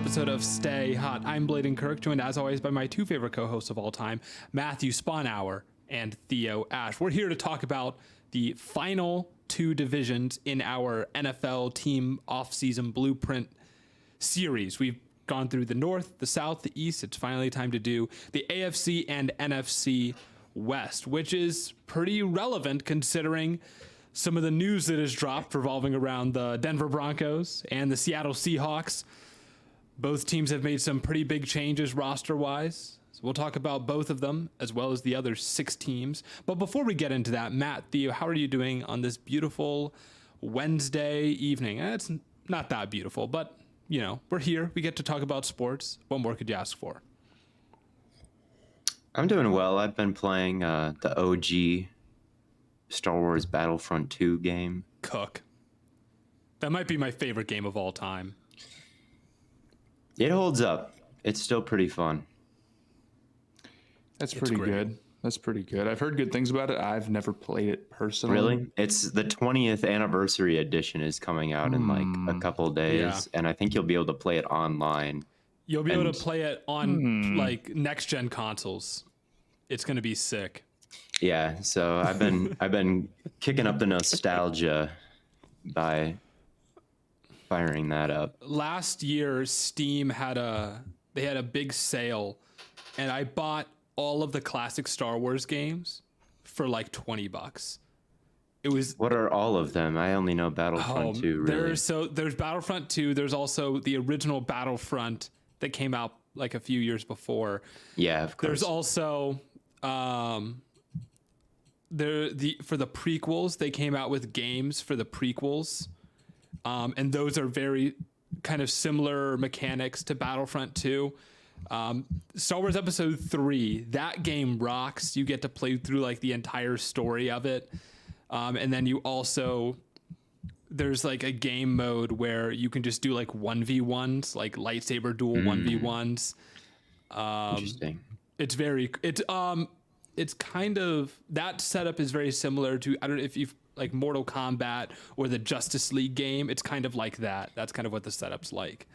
episode of Stay Hot. I'm Blaiden Kirk, joined as always by my two favorite co-hosts of all time, Matthew Spawnhour and Theo Ash. We're here to talk about the final two divisions in our NFL team off-season blueprint series. We've gone through the North, the South, the East. It's finally time to do the AFC and NFC West, which is pretty relevant considering some of the news that has dropped revolving around the Denver Broncos and the Seattle Seahawks. Both teams have made some pretty big changes roster-wise. So we'll talk about both of them as well as the other 6 teams. But before we get into that, Matt, Theo, how are you doing on this beautiful Wednesday evening? It's not that beautiful, but, you know, we're here. We get to talk about sports. What more could you ask for? I'm doing well. I've been playing the OG Star Wars Battlefront 2 game. Cook. That might be my favorite game of all time. It holds up. It's still pretty fun. That's pretty good. That's pretty good. I've heard good things about it. I've never played it personally. Really? It's the 20th anniversary edition is coming out in like a couple of days, and I think you'll be able to play it online. You'll be able to play it on like next gen consoles. It's going to be sick. Yeah, so I've been kicking up the nostalgia by firing that up. Last year, Steam had a big sale, and I bought all of the classic Star Wars games for like $20. It was. What are all of them? I only know Battlefront 2. Really? There's Battlefront 2. There's also the original Battlefront that came out like a few years before. Yeah, of course. There's also for the prequels, they came out with games for the prequels, and those are very kind of similar mechanics to Battlefront 2. Star Wars Episode 3, that game rocks. You get to play through like the entire story of it, and then you also there's like a game mode where you can just do like 1v1s, like lightsaber duel 1v1s. Interesting. It's kind of, that setup is very similar to, I don't know if you've like Mortal Kombat or the Justice League game. It's kind of like that. That's kind of what the setup's like.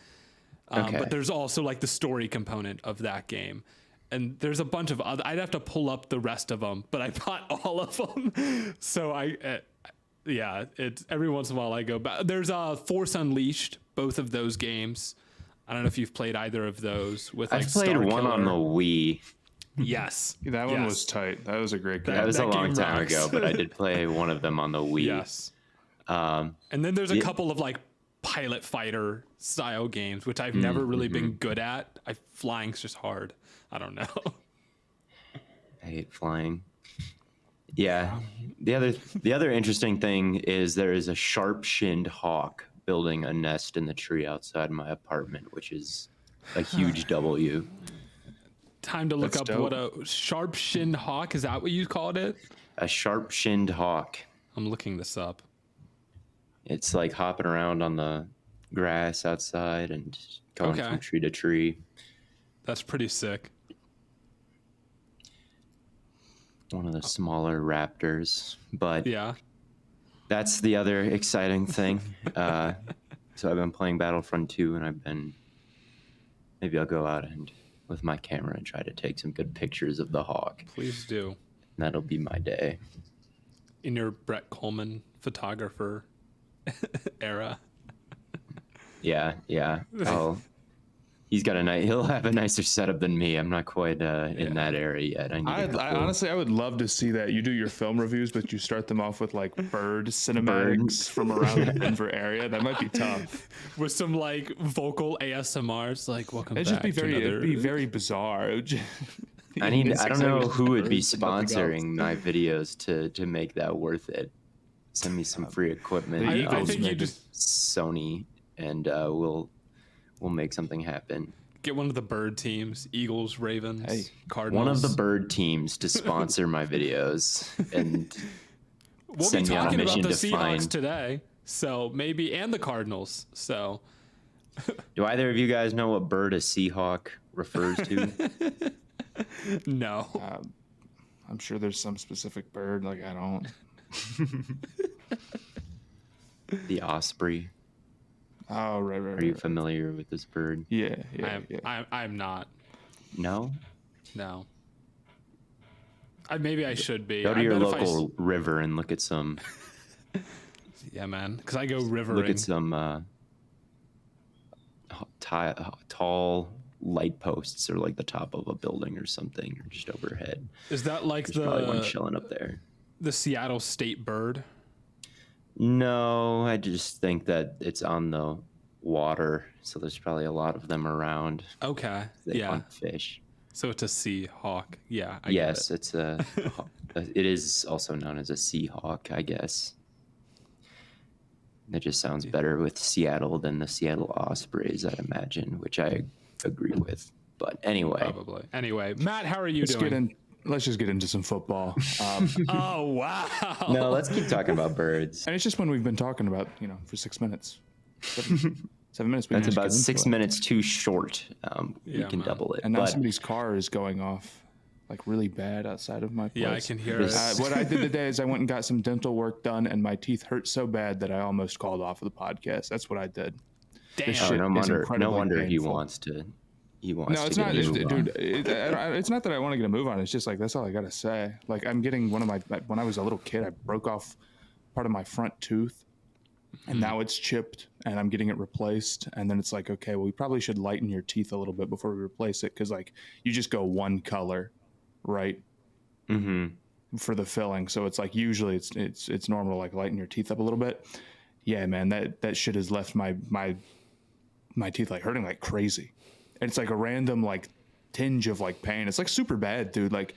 Okay. But there's also like the story component of that game. And there's a bunch of other, I'd have to pull up the rest of them, but I bought all of them. So it's every once in a while I go back. There's Force Unleashed, both of those games. I don't know if you've played either of those. I've played one on the Wii. Yes. That one was tight. That was a great game. That was a long time rocks. ago, but I did play one of them on the Wii. Yes. And then there's a couple of like pilot fighter style games, which I've never really been good at. Flying's just hard. I don't know. I hate flying. Yeah. The other interesting thing is there is a sharp-shinned hawk building a nest in the tree outside my apartment, which is a huge W. Time to look up what a sharp-shinned hawk, is that what you called it? A sharp-shinned hawk. I'm looking this up. It's like hopping around on the grass outside and going from tree to tree. That's pretty sick. One of the smaller raptors, but yeah, that's the other exciting thing. So I've been playing Battlefront 2, and maybe I'll go out and with my camera and try to take some good pictures of the hawk. Please do. And that'll be my day. In your Brett Coleman photographer era. Yeah. He'll have a nicer setup than me. I'm not quite in that area yet. Honestly, I would love to see that. You do your film reviews, but you start them off with like bird cinematics from around the Denver area. That might be tough. With some like vocal ASMRs, like welcome back. It'd be very bizarre. I don't know who would be sponsoring my videos to make that worth it. Send me some free equipment. I think you just Sony, and we'll make something happen. Get one of the bird teams, Eagles, Ravens, Cardinals. One of the bird teams to sponsor my videos, and we'll send be me on a talking about mission the to Seahawks find today, so maybe, and the Cardinals. So, do either of you guys know what bird a Seahawk refers to? No. I'm sure there's some specific bird. Like I don't. The osprey. Oh, right. Are you familiar with this bird? Yeah. I'm not. No? No. Maybe I should be. Go to I your bet if local river and look at some. Yeah, man. Because I go rivering. Look at some tall light posts or like the top of a building or something, or just overhead. Is that like There's probably one chilling up there. The Seattle state bird? No, I just think that it's on the water, so there's probably a lot of them around. Okay. They Yeah. hunt fish. So it's a sea hawk. Yeah. Yes, it's it is also known as a Seahawk, I guess. That just sounds better with Seattle than the Seattle Ospreys, I'd imagine, which I agree with. But anyway. Probably. Anyway, Matt, how are you doing? Let's just get into some football. Oh, wow. No, let's keep talking about birds. And it's just when we've been talking about, for 6 minutes. 7 minutes. That's about 6 minutes too short. We can man. double it. And now somebody's car is going off like really bad outside of my place. Yeah, I can hear it. What I did today is I went and got some dental work done, and my teeth hurt so bad that I almost called off of the podcast. That's what I did. Damn. This Oh, shit no is wonder incredibly he painful. wants to. No, it's not, it's not that I want to get a move on. It's just like that's all I gotta say. Like I'm getting when I was a little kid, I broke off part of my front tooth, and now it's chipped, and I'm getting it replaced. And then it's like, okay, well, we probably should lighten your teeth a little bit before we replace it, because like you just go one color, right? Mm-hmm. For the filling, so it's like usually it's normal to like lighten your teeth up a little bit. Yeah, man, that shit has left my teeth like hurting like crazy. And it's like a random like tinge of like pain. It's like super bad, dude. Like,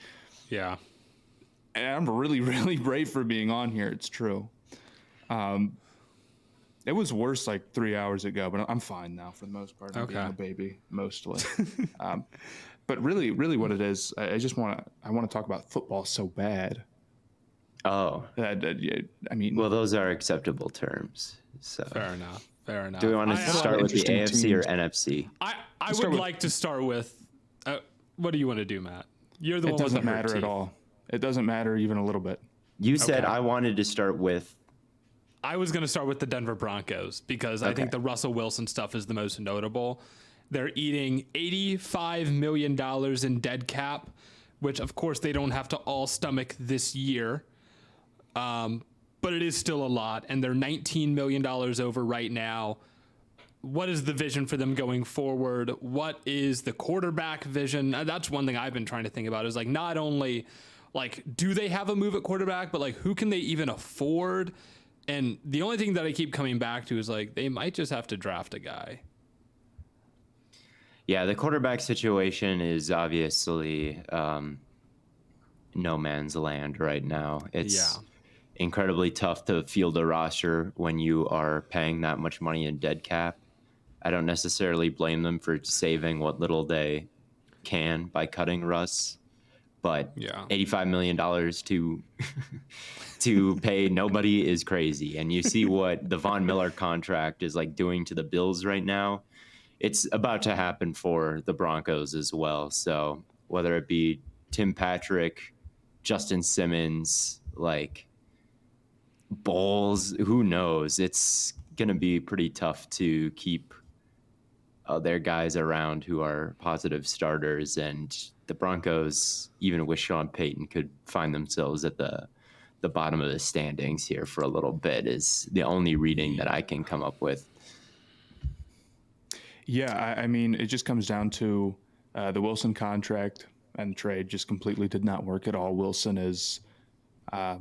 Yeah. and I'm really, really brave for being on here. It's true. It was worse like 3 hours ago, but I'm fine now for the most part. I'm being a baby mostly. But really, really what it is, I want to talk about football so bad. Oh. I mean, Well, those are acceptable terms. So. Fair enough. Do we want to start with the AFC or NFC? I would like to start with. What do you want to do, Matt? You're the one. It doesn't with the hurt matter at teeth. all. It doesn't matter even a little bit. You said I wanted to start with. I was going to start with the Denver Broncos because I think the Russell Wilson stuff is the most notable. They're eating $85 million in dead cap, which of course they don't have to all stomach this year. But it is still a lot, and they're $19 million over right now. What is the vision for them going forward? What is the quarterback vision? That's one thing I've been trying to think about is like not only like do they have a move at quarterback, but like who can they even afford? And the only thing that I keep coming back to is like they might just have to draft a guy. Yeah, the quarterback situation is obviously no man's land right now. It's incredibly tough to field a roster when you are paying that much money in dead cap. I don't necessarily blame them for saving what little they can by cutting Russ, but $85 million to pay nobody is crazy. And you see what the Von Miller contract is like doing to the Bills right now. It's about to happen for the Broncos as well. So whether it be Tim Patrick, Justin Simmons, like Bowles, who knows? It's going to be pretty tough to keep their guys around who are positive starters. And the Broncos, even with Sean Payton, could find themselves at the bottom of the standings here for a little bit is the only reading that I can come up with. Yeah, I mean, it just comes down to the Wilson contract and trade just completely did not work at all. Wilson is, a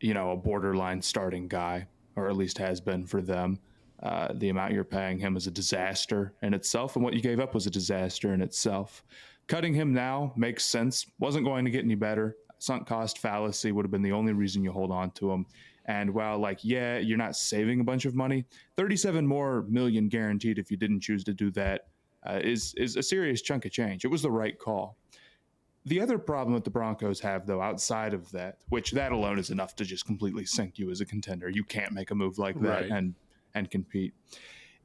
borderline starting guy, or at least has been for them. The amount you're paying him is a disaster in itself, and what you gave up was a disaster in itself. Cutting him now makes sense. Wasn't going to get any better. Sunk cost fallacy would have been the only reason you hold on to him. And while, you're not saving a bunch of money, 37 more million guaranteed if you didn't choose to do that is a serious chunk of change. It was the right call. The other problem that the Broncos have, though, outside of that, which that alone is enough to just completely sink you as a contender, you can't make a move like that and compete,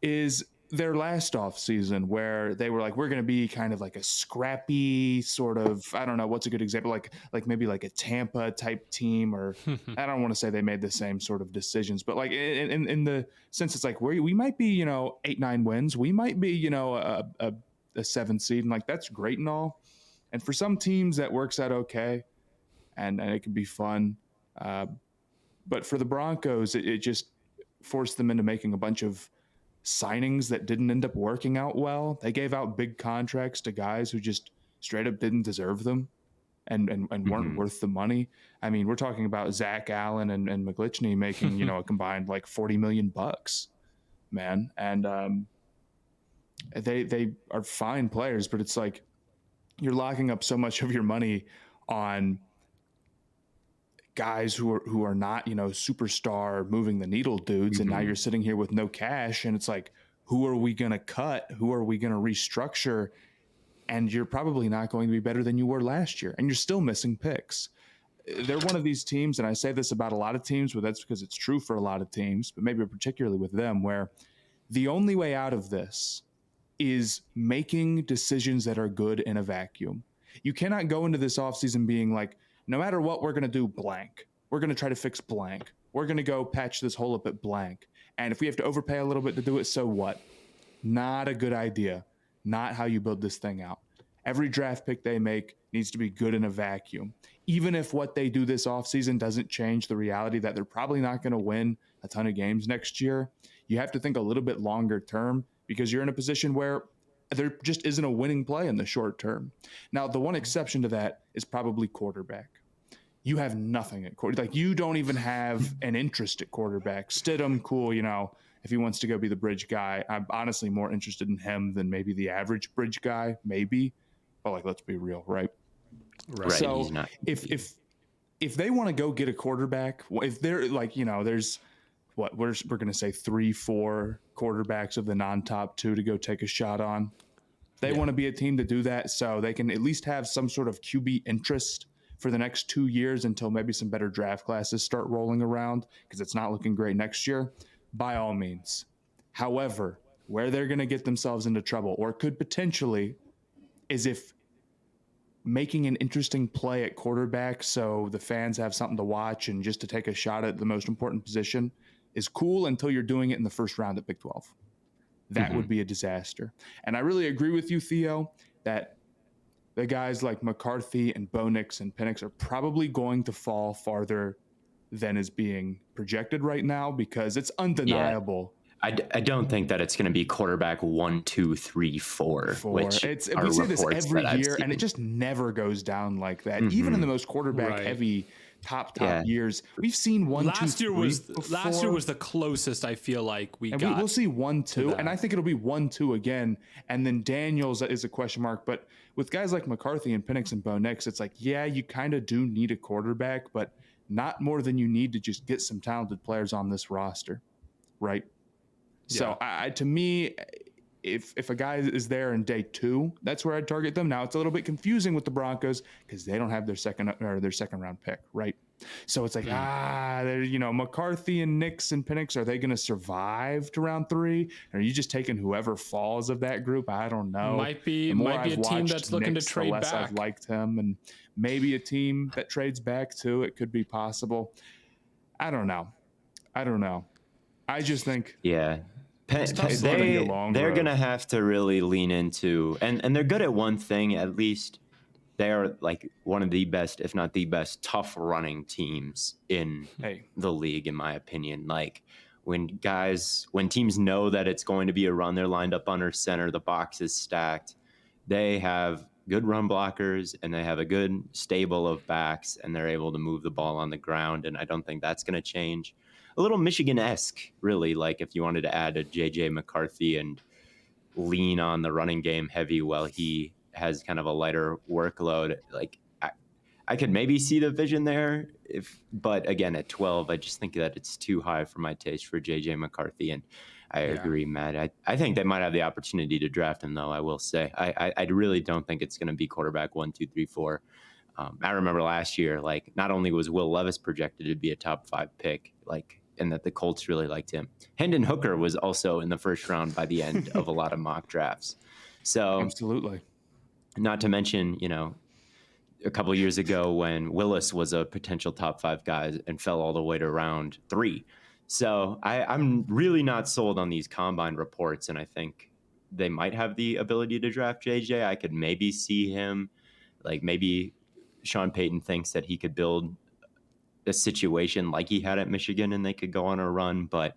is their last off season where they were like, we're going to be kind of like a scrappy sort of, I don't know, what's a good example? Like maybe like a Tampa type team, or I don't want to say they made the same sort of decisions, but like in the sense, it's like we might be, 8-9 wins. We might be, a 7th seed. And like, that's great and all. And for some teams that works out okay. And it can be fun. But for the Broncos, it just forced them into making a bunch of signings that didn't end up working out well. They gave out big contracts to guys who just straight up didn't deserve them and weren't worth the money. I mean, we're talking about Zach Allen and McGlinchey making, a combined like $40 million, man. And they are fine players, but it's like you're locking up so much of your money on guys who are not, superstar moving the needle dudes. And now you're sitting here with no cash, and it's like, who are we going to cut? Who are we going to restructure? And you're probably not going to be better than you were last year. And you're still missing picks. They're one of these teams, and I say this about a lot of teams, but that's because it's true for a lot of teams, but maybe particularly with them, where the only way out of this is making decisions that are good in a vacuum. You cannot go into this offseason being like, no matter what, we're going to do blank. We're going to try to fix blank. We're going to go patch this hole up at blank. And if we have to overpay a little bit to do it, so what? Not a good idea. Not how you build this thing out. Every draft pick they make needs to be good in a vacuum. Even if what they do this offseason doesn't change the reality that they're probably not going to win a ton of games next year, you have to think a little bit longer term, because you're in a position where there just isn't a winning play in the short term. Now, the one exception to that is probably quarterback. You have nothing at quarterback. Like, you don't even have an interest at quarterback. Stidham, cool, if he wants to go be the bridge guy. I'm honestly more interested in him than maybe the average bridge guy, maybe. But like, let's be real, right? Right. So He's not. if they want to go get a quarterback, if they're like, there's what we're going to say 3-4 quarterbacks of the non-top 2 to go take a shot on. They want to be a team to do that, so they can at least have some sort of QB interest for the next 2 years until maybe some better draft classes start rolling around, because it's not looking great next year, by all means. However, where they're going to get themselves into trouble, or could potentially, is if making an interesting play at quarterback so the fans have something to watch and just to take a shot at the most important position is cool until you're doing it in the first round at Big 12. That would be a disaster. And I really agree with you, Theo, that the guys like McCarthy and Bo Nix and Penix are probably going to fall farther than is being projected right now, because it's undeniable. I don't think that it's going to be quarterback 1, 2, 3, 4. Which we say this every year, and it just never goes down like that. Even in the most quarterback-heavy top years, we've seen 1, 2, 3 last year was the closest I feel like we got. We'll see 1, 2, and I think it'll be 1, 2 again. And then Daniels is a question mark, but with guys like McCarthy and Penix and Bo Nix, it's like, yeah, you kind of do need a quarterback, but not more than you need to just get some talented players on this roster, right? So to me, if a guy is there in day 2, that's where I'd target them. Now it's a little bit confusing with the Broncos because they don't have their second round pick, right? So it's like, McCarthy and Nix and Penix, are they going to survive to round 3? Or are you just taking whoever falls of that group? I don't know. Might be a team that's looking to trade back. I've liked him, and maybe a team that trades back too. It could be possible. I don't know. I just think they're going to have to really lean into, and they're good at one thing, at least. They are like one of the best, if not the best, tough running teams in the league, in my opinion. Like when teams know that it's going to be a run, they're lined up under center, the box is stacked. They have good run blockers and they have a good stable of backs, and they're able to move the ball on the ground. And I don't think that's going to change. A little Michigan-esque, really, like if you wanted to add a J.J. McCarthy and lean on the running game heavy while he has kind of a lighter workload. Like I could maybe see the vision there, but again, at 12, I just think that it's too high for my taste for J.J. McCarthy. And I agree, Matt. I think they might have the opportunity to draft him, though, I will say. I really don't think it's going to be quarterback 1, 2, 3, 4. I remember last year, like, not only was Will Levis projected to be a top 5 pick, like and that the Colts really liked him. Hendon Hooker was also in the first round by the end of a lot of mock drafts. So Absolutely. not to mention, a couple of years ago when Willis was a potential top 5 guy and fell all the way to round 3. So I'm really not sold on these combine reports, and I think they might have the ability to draft JJ. I could maybe see him, like maybe Sean Payton thinks that he could build a situation like he had at Michigan and they could go on a run, but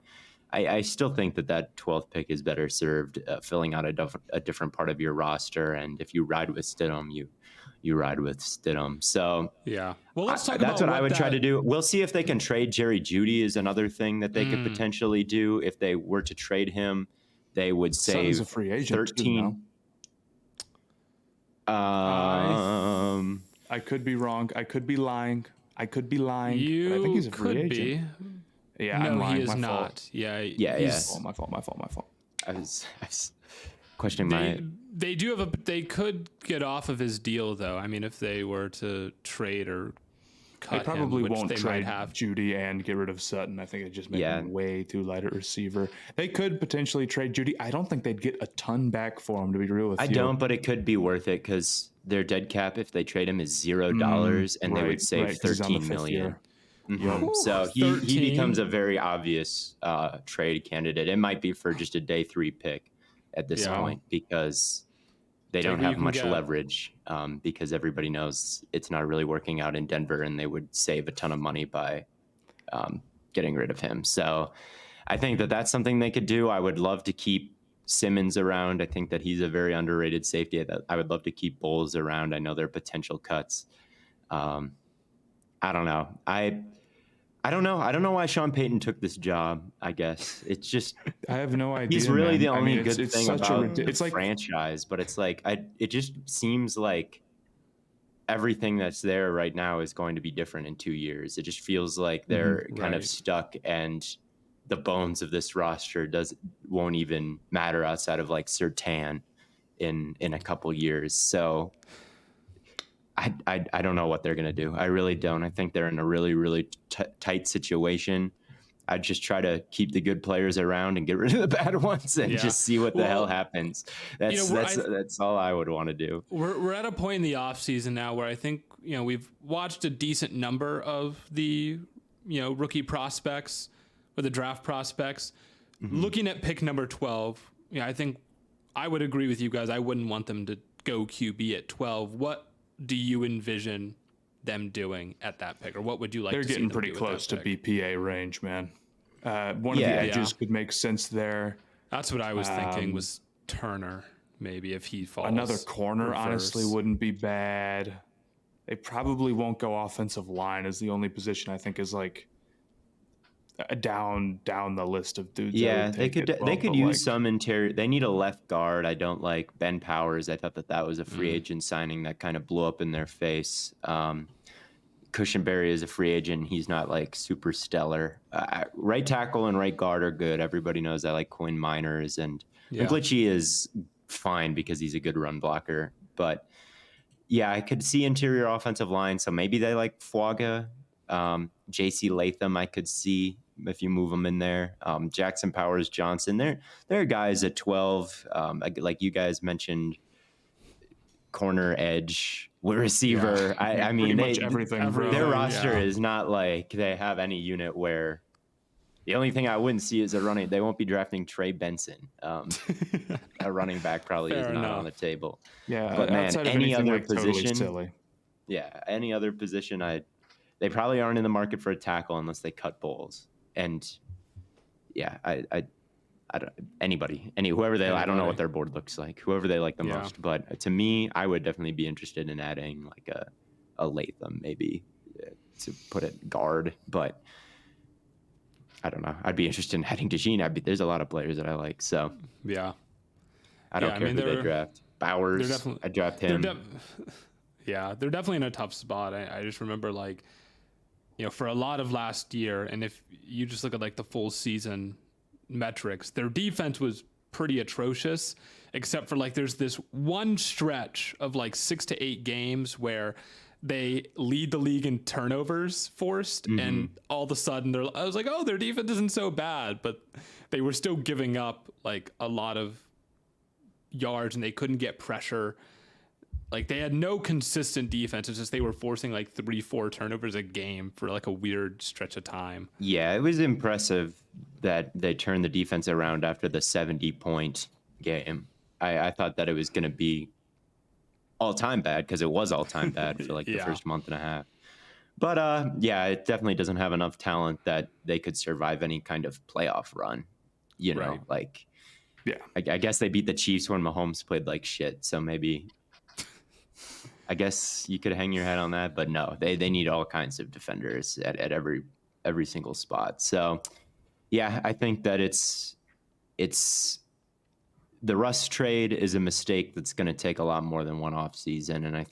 I still think that 12th pick is better served filling out a different part of your roster. And if you ride with Stidham, you ride with Stidham. So yeah, well, let's talk that's about what I would try to do. We'll see if they can trade Jerry Jeudy is another thing that they could potentially do. If they were to trade him, they would save Sutton's a free agent 13. Too, no? I could be wrong. I could be lying. But I think he's a free agent. Yeah, no, I'm lying. he is My not. fault. Yeah. My fault. I was questioning They could get off of his deal though. I mean, if they were to trade or cut They probably him, which won't they trade might have. Judy and get rid of Sutton. I think it just makes him way too light at receiver. They could potentially trade Judy. I don't think they'd get a ton back for him, to be real with you. I don't, but it could be worth it because their dead cap, if they trade him, is $0, and they would save $13 million. Mm-hmm. So he becomes a very obvious trade candidate. It might be for just a day 3 pick at this point because they don't have much leverage because everybody knows it's not really working out in Denver, and they would save a ton of money by getting rid of him. So I think that's something they could do. I would love to keep Simmons around. I think that he's a very underrated safety. I would love to keep Bowles around. I know they're potential cuts. I don't know. I don't know. I don't know why Sean Payton took this job, I guess. It's just I have no idea. He's really the only it's good thing about it's the like franchise, but it's like it just seems like everything that's there right now is going to be different in 2 years. It just feels like they're kind of stuck, and the bones of this roster won't even matter outside of like Surtain in a couple years. So I don't know what they're going to do. I really don't. I think they're in a really, really tight situation. I'd just try to keep the good players around and get rid of the bad ones and just see what the hell happens. That's all I would want to do. We're at a point in the offseason now where I think, we've watched a decent number of the, rookie prospects or the draft prospects. Mm-hmm. Looking at pick number 12, I think I would agree with you guys. I wouldn't want them to go QB at 12. What do you envision them doing at that pick, or what would you like to see? They're getting pretty close to BPA range, man. One of the edges could make sense there. That's what I was thinking was Turner, maybe if he falls. Another corner, honestly, wouldn't be bad. They probably won't go offensive line as the only position I think is like down the list of dudes. Yeah, they could use some interior. They need a left guard. I don't like Ben Powers. I thought that was a free agent signing that kind of blew up in their face. Cushenberry is a free agent. He's not like super stellar. Right tackle and right guard are good. Everybody knows I like Quinn Miners, and Glitchy is fine because he's a good run blocker. But yeah, I could see interior offensive line. So maybe they like Fuaga, JC Latham. I could see if you move them in there. Jackson Powers Johnson. There are guys at 12, like you guys mentioned, corner, edge, receiver. I mean, everything. Their roster is not like they have any unit where the only thing I wouldn't see is they won't be drafting Trey Benson. A running back probably is not on the table. Yeah, but man, any other position, totally any other position, they probably aren't in the market for a tackle unless they cut Bowles. And whoever they, I don't know what their board looks like, whoever they like the most. But to me, I would definitely be interested in adding like a Latham maybe to put it guard. But I don't know. I'd be interested in adding DeJean. There's a lot of players that I like. So I don't care who they draft. Bowers, I draft him. They're definitely in a tough spot. I just remember for a lot of last year, and if you just look at like the full season metrics, their defense was pretty atrocious, except for like there's this one stretch of like 6 to 8 games where they lead the league in turnovers forced, and all of a sudden I was like, oh, their defense isn't so bad, but they were still giving up like a lot of yards, and they couldn't get pressure. Like they had no consistent defense. It's just they were forcing like 3-4 turnovers a game for like a weird stretch of time. Yeah, it was impressive that they turned the defense around after the 70-point game. I thought that it was going to be all-time bad, because it was all-time bad for like the first month and a half. But yeah, it definitely doesn't have enough talent that they could survive any kind of playoff run. You know, Right. like, Yeah. I guess they beat the Chiefs when Mahomes played like shit. So maybe, I guess you could hang your head on that. But no, they need all kinds of defenders at every single spot. So yeah, I think that it's the Russ trade is a mistake that's going to take a lot more than one off season, and I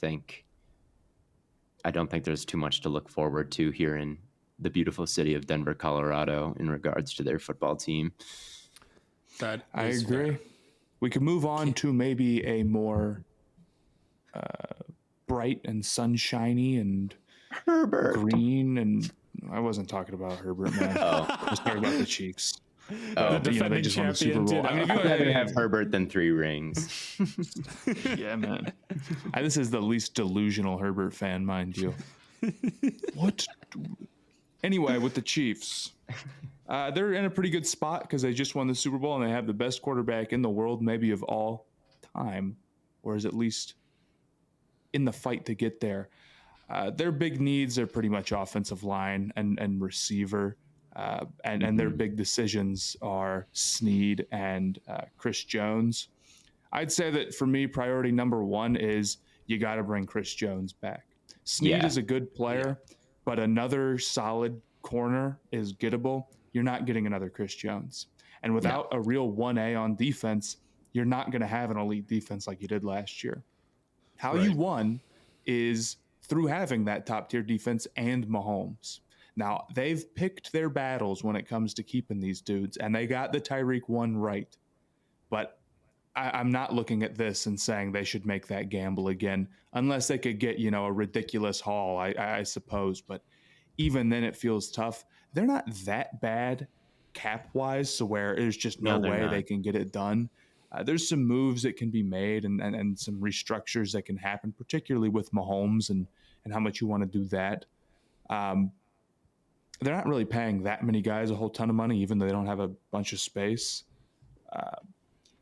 don't think there's too much to look forward to here in the beautiful city of Denver, Colorado, in regards to their football team. That I is agree. fair. We could move on to maybe a more bright and sunshiny and Herbert. green, and I wasn't talking about Herbert, man. I was talking about the Chiefs. The They defending just won the Super champion. Bowl. Did, I mean, if you I'd rather had have Herbert than 3 rings. yeah, man. This is the least delusional Herbert fan, mind you. What? Anyway, with the Chiefs, they're in a pretty good spot because they just won the Super Bowl and they have the best quarterback in the world, maybe of all time, or is at least in the fight to get there. Their big needs are pretty much offensive line and receiver. And their big decisions are Snead and Chris Jones. I'd say that for me, priority number one is you got to bring Chris Jones back. Snead is a good player, but another solid corner is gettable. You're not getting another Chris Jones. And without a real 1A on defense, you're not going to have an elite defense like you did last year. How you won is through having that top-tier defense and Mahomes. Now, they've picked their battles when it comes to keeping these dudes, and they got the Tyreek one right. But I'm not looking at this and saying they should make that gamble again, unless they could get, a ridiculous haul, I suppose. But even then, it feels tough. They're not that bad cap-wise, so where there's just no way they can get it done. There's some moves that can be made and some restructures that can happen, particularly with Mahomes and how much you want to do that. They're not really paying that many guys a whole ton of money, even though they don't have a bunch of space.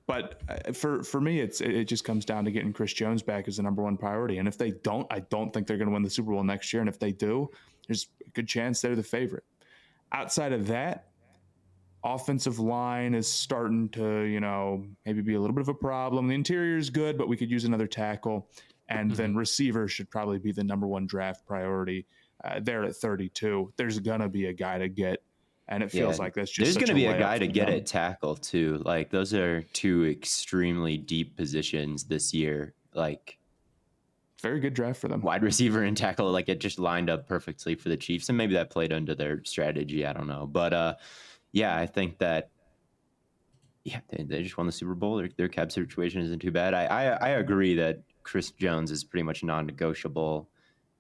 But for me, it just comes down to getting Chris Jones back as the number one priority. And if they don't, I don't think they're going to win the Super Bowl next year. And if they do, there's a good chance they're the favorite. Outside of that, offensive line is starting to, maybe be a little bit of a problem. The interior is good, but we could use another tackle. And then receiver should probably be the number one draft priority. They're at 32. There's going to be a guy to get. And it feels like that's just there's going to be a guy to get at tackle too. Like those are 2 extremely deep positions this year. Like very good draft for them. Wide receiver and tackle, like it just lined up perfectly for the Chiefs, and maybe that played into their strategy. I don't know, but yeah, I think that they just won the Super Bowl. Their cap situation isn't too bad. I agree that Chris Jones is pretty much non-negotiable.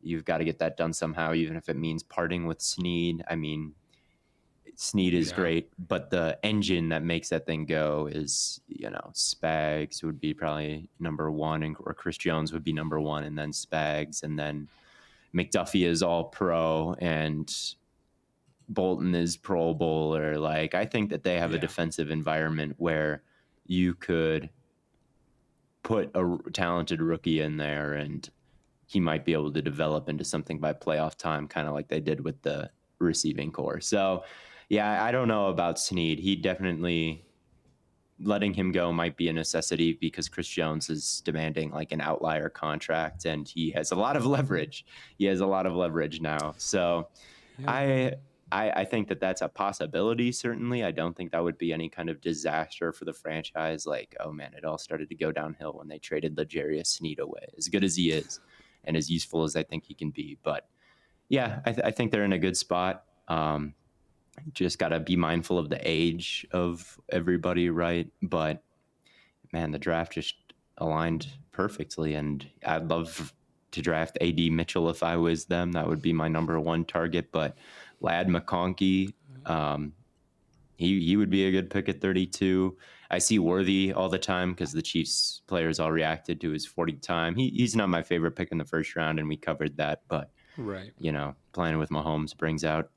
You've got to get that done somehow, even if it means parting with Snead. I mean, Snead is great, but the engine that makes that thing go is, Spags would be probably number one, or Chris Jones would be number one, and then Spags, and then McDuffie is all pro, and Bolton is Pro Bowler. Like, I think that they have a defensive environment where you could put a talented rookie in there, and he might be able to develop into something by playoff time, kind of like they did with the receiving core. So, yeah, I don't know about Snead. He definitely, letting him go might be a necessity because Chris Jones is demanding like an outlier contract, and he has a lot of leverage. He has a lot of leverage now. So I think that that's a possibility, certainly. I don't think that would be any kind of disaster for the franchise. Like, oh man, it all started to go downhill when they traded L'Jarius Snead away, as good as he is and as useful as I think he can be. But yeah, I think they're in a good spot. Just got to be mindful of the age of everybody, right? But man, the draft just aligned perfectly, and I'd love to draft A.D. Mitchell if I was them. That would be my number one target. But Lad McConkey, he would be a good pick at 32. I see Worthy all the time because the Chiefs players all reacted to his 40 time. He's not my favorite pick in the first round, and we covered that. But, Right. Playing with Mahomes brings out.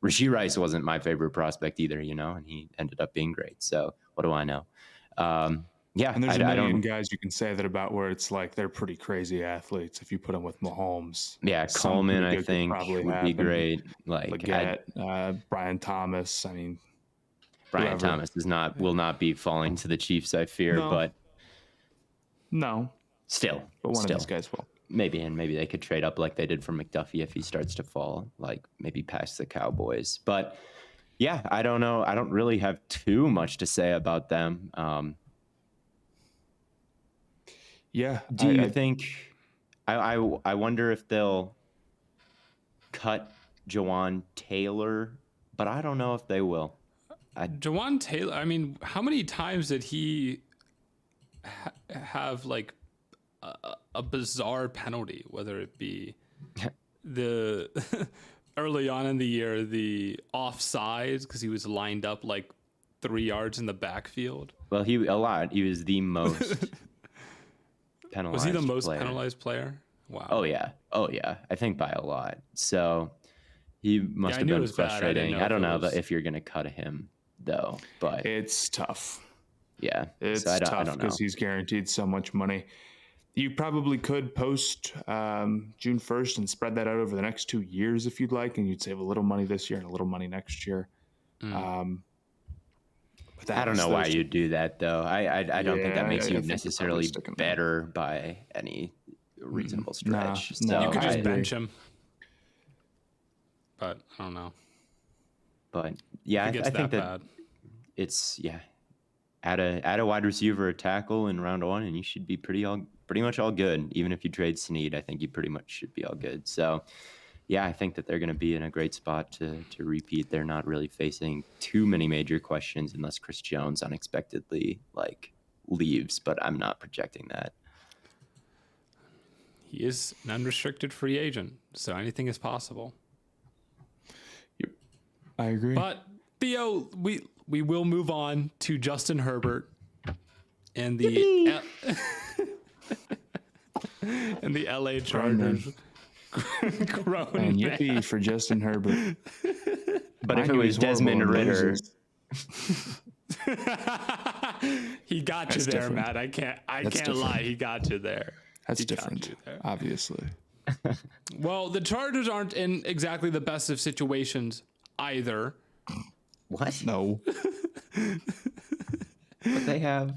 Rashee Rice wasn't my favorite prospect either, and he ended up being great. So what do I know? Yeah, And there's a I million don't. guys you can say that about where it's like they're pretty crazy athletes if you put them with Mahomes. Yeah, Something Coleman, good I could think, probably would be happen. great. Like Leggett, Brian Thomas. I mean, Brian whoever. Thomas will not be falling to the Chiefs, I fear, No. but still, but one of these guys will. Maybe they could trade up like they did for McDuffie if he starts to fall, like maybe past the Cowboys. But yeah, I don't know. I don't really have too much to say about them. Yeah. Do you think? I wonder if they'll cut Jawan Taylor, but I don't know if they will. Jawan Taylor, I mean, how many times did he have like a bizarre penalty, whether it be the early on in the year, the offsides because he was lined up like 3 yards in the backfield? Well, he was the most penalized. Was he the most player. penalized player? Wow. Oh yeah. I think by a lot. So he must have been frustrating. I don't know if you're gonna cut him though, but it's tough. Yeah, it's so tough because he's guaranteed so much money. You probably could post June 1st and spread that out over the next 2 years if you'd like, and you'd save a little money this year and a little money next year. But I don't know why you'd do that, though. I don't think that makes you necessarily better by any reasonable stretch. No, you could just bench him. But I don't know. But yeah, I think that it's add a wide receiver, a tackle in round one, and you should be pretty much all good. Even if you trade Snead, I think you pretty much should be all good. So yeah, I think that they're going to be in a great spot to repeat. They're not really facing too many major questions unless Chris Jones unexpectedly leaves, but I'm not projecting that. He is an unrestricted free agent, so anything is possible. Yep, I agree. But Theo, we will move on to Justin Herbert and the and the LA Chargers. And yippee for Justin Herbert. But if it was Desmond Ritter, he got you there, different. Matt. I can't lie. He got you there. That's different, obviously. Well, the Chargers aren't in exactly the best of situations either. What? No. But they have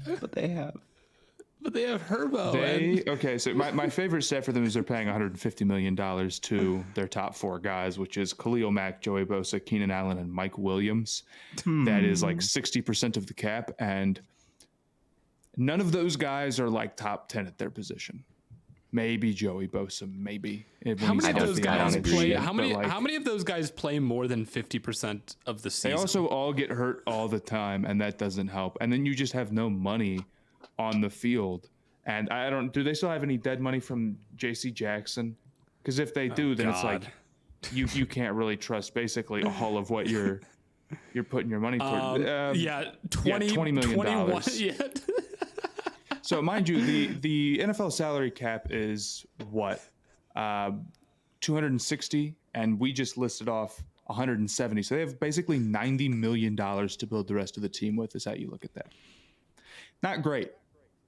Herbo. Okay, so my favorite stat for them is they're paying $150 million to their top four guys, which is Khalil Mack, Joey Bosa, Keenan Allen, and Mike Williams. That is like 60% of the cap, and none of those guys are like top 10 at their position. Maybe Joey Bosa, maybe. How many of those guys play? How many of those guys play more than 50% of the season? They also all get hurt all the time, and that doesn't help. And then you just have no money on the field. And do they still have any dead money from JC Jackson? Because if they do, then it's like you can't really trust basically all of what you're putting your money toward. $20 million. Yet. So mind you, the NFL salary cap is what? 260, and we just listed off 170. So they have basically $90 million to build the rest of the team with. Is how you look at that. Not great.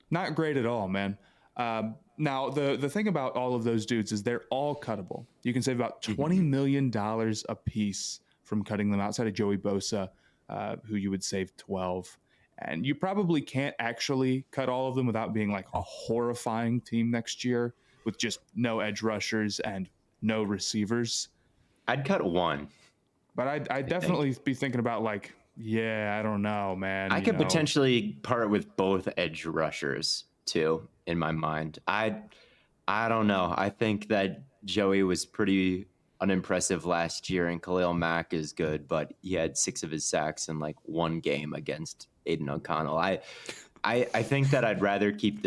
Not great at all, man. Now, the thing about all of those dudes is they're all cuttable. You can save about $20 million a piece from cutting them outside of Joey Bosa, who you would save 12. And you probably can't actually cut all of them without being like a horrifying team next year with just no edge rushers and no receivers. I'd cut one. But I'd definitely be thinking about I don't know, man. I could potentially part with both edge rushers too, in my mind. I don't know. I think that Joey was pretty unimpressive last year, and Khalil Mack is good, but he had 6 of his sacks in one game against Aiden O'Connell. I think that I'd rather keep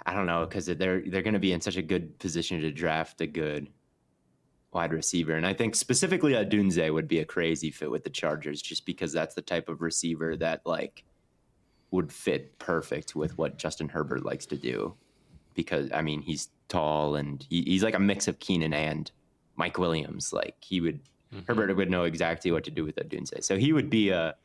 I don't know, because they're going to be in such a good position to draft a good wide receiver. And I think specifically Odunze would be a crazy fit with the Chargers, just because that's the type of receiver that like would fit perfect with what Justin Herbert likes to do. Because I mean, he's tall and he's like a mix of Keenan and Mike Williams. Like Herbert would know exactly what to do with Odunze. So he would be a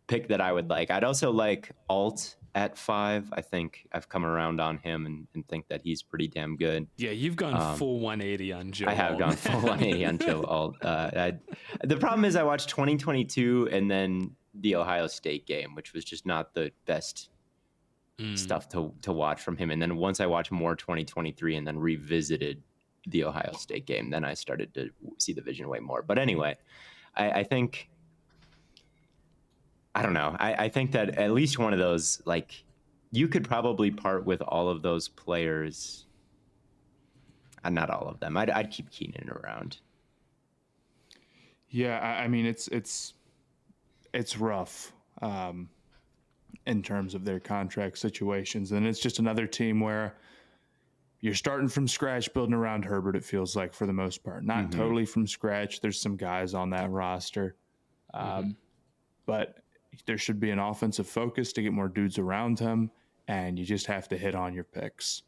pick that I would like. I'd also like Alt at 5. I think I've come around on him and think that he's pretty damn good. Yeah, you've gone full 180 on Joe. I have Alt. gone full 180 on Joe Alt. The problem is I watched 2022 and then the Ohio State game, which was just not the best stuff to watch from him. And then once I watched more 2023 and then revisited the Ohio State game, then I started to see the vision way more. But anyway, I think, I don't know. I think that at least one of those, like, you could probably part with all of those players. Not all of them. I'd keep Keenan around. Yeah, I mean it's rough in terms of their contract situations, and it's just another team where you're starting from scratch, building around Herbert. It feels like for the most part, not totally from scratch. There's some guys on that roster, but there should be an offensive focus to get more dudes around him, and you just have to hit on your picks.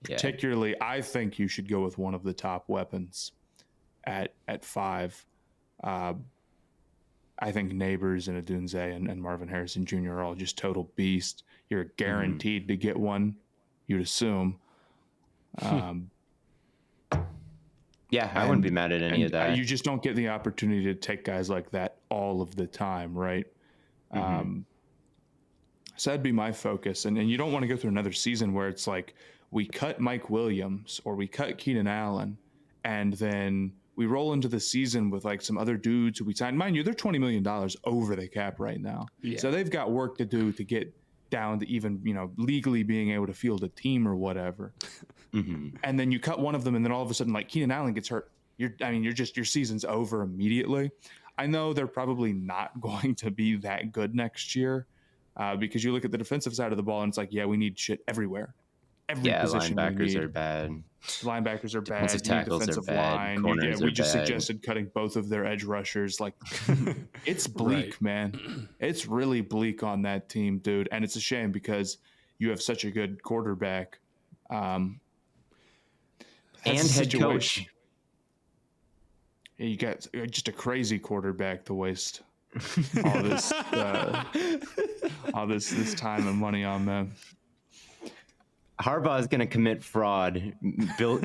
Particularly, I think you should go with one of the top weapons at 5. I think Neighbors and Odunze and Marvin Harrison Jr. are all just total beast. You're guaranteed to get one, you'd assume. I wouldn't be mad at any of that. You just don't get the opportunity to take guys like that all of the time, right? So that'd be my focus. And you don't want to go through another season where it's like we cut Mike Williams or we cut Keenan Allen, and then we roll into the season with like some other dudes who we signed. Mind you, they're $20 million over the cap right now. Yeah. So they've got work to do to get down to even, legally being able to field a team or whatever. And then you cut one of them, and then all of a sudden, like, Keenan Allen gets hurt. Your season's over immediately. I know they're probably not going to be that good next year because you look at the defensive side of the ball and it's like, we need shit everywhere. Every position linebackers are bad. Linebackers are bad. Defensive tackles are bad. Corners we just bad. Suggested cutting both of their edge rushers. Like, it's bleak, man. It's really bleak on that team, dude. And it's a shame because you have such a good quarterback. And head coach. You got just a crazy quarterback to waste all this this time and money on them. Harbaugh is going to commit fraud,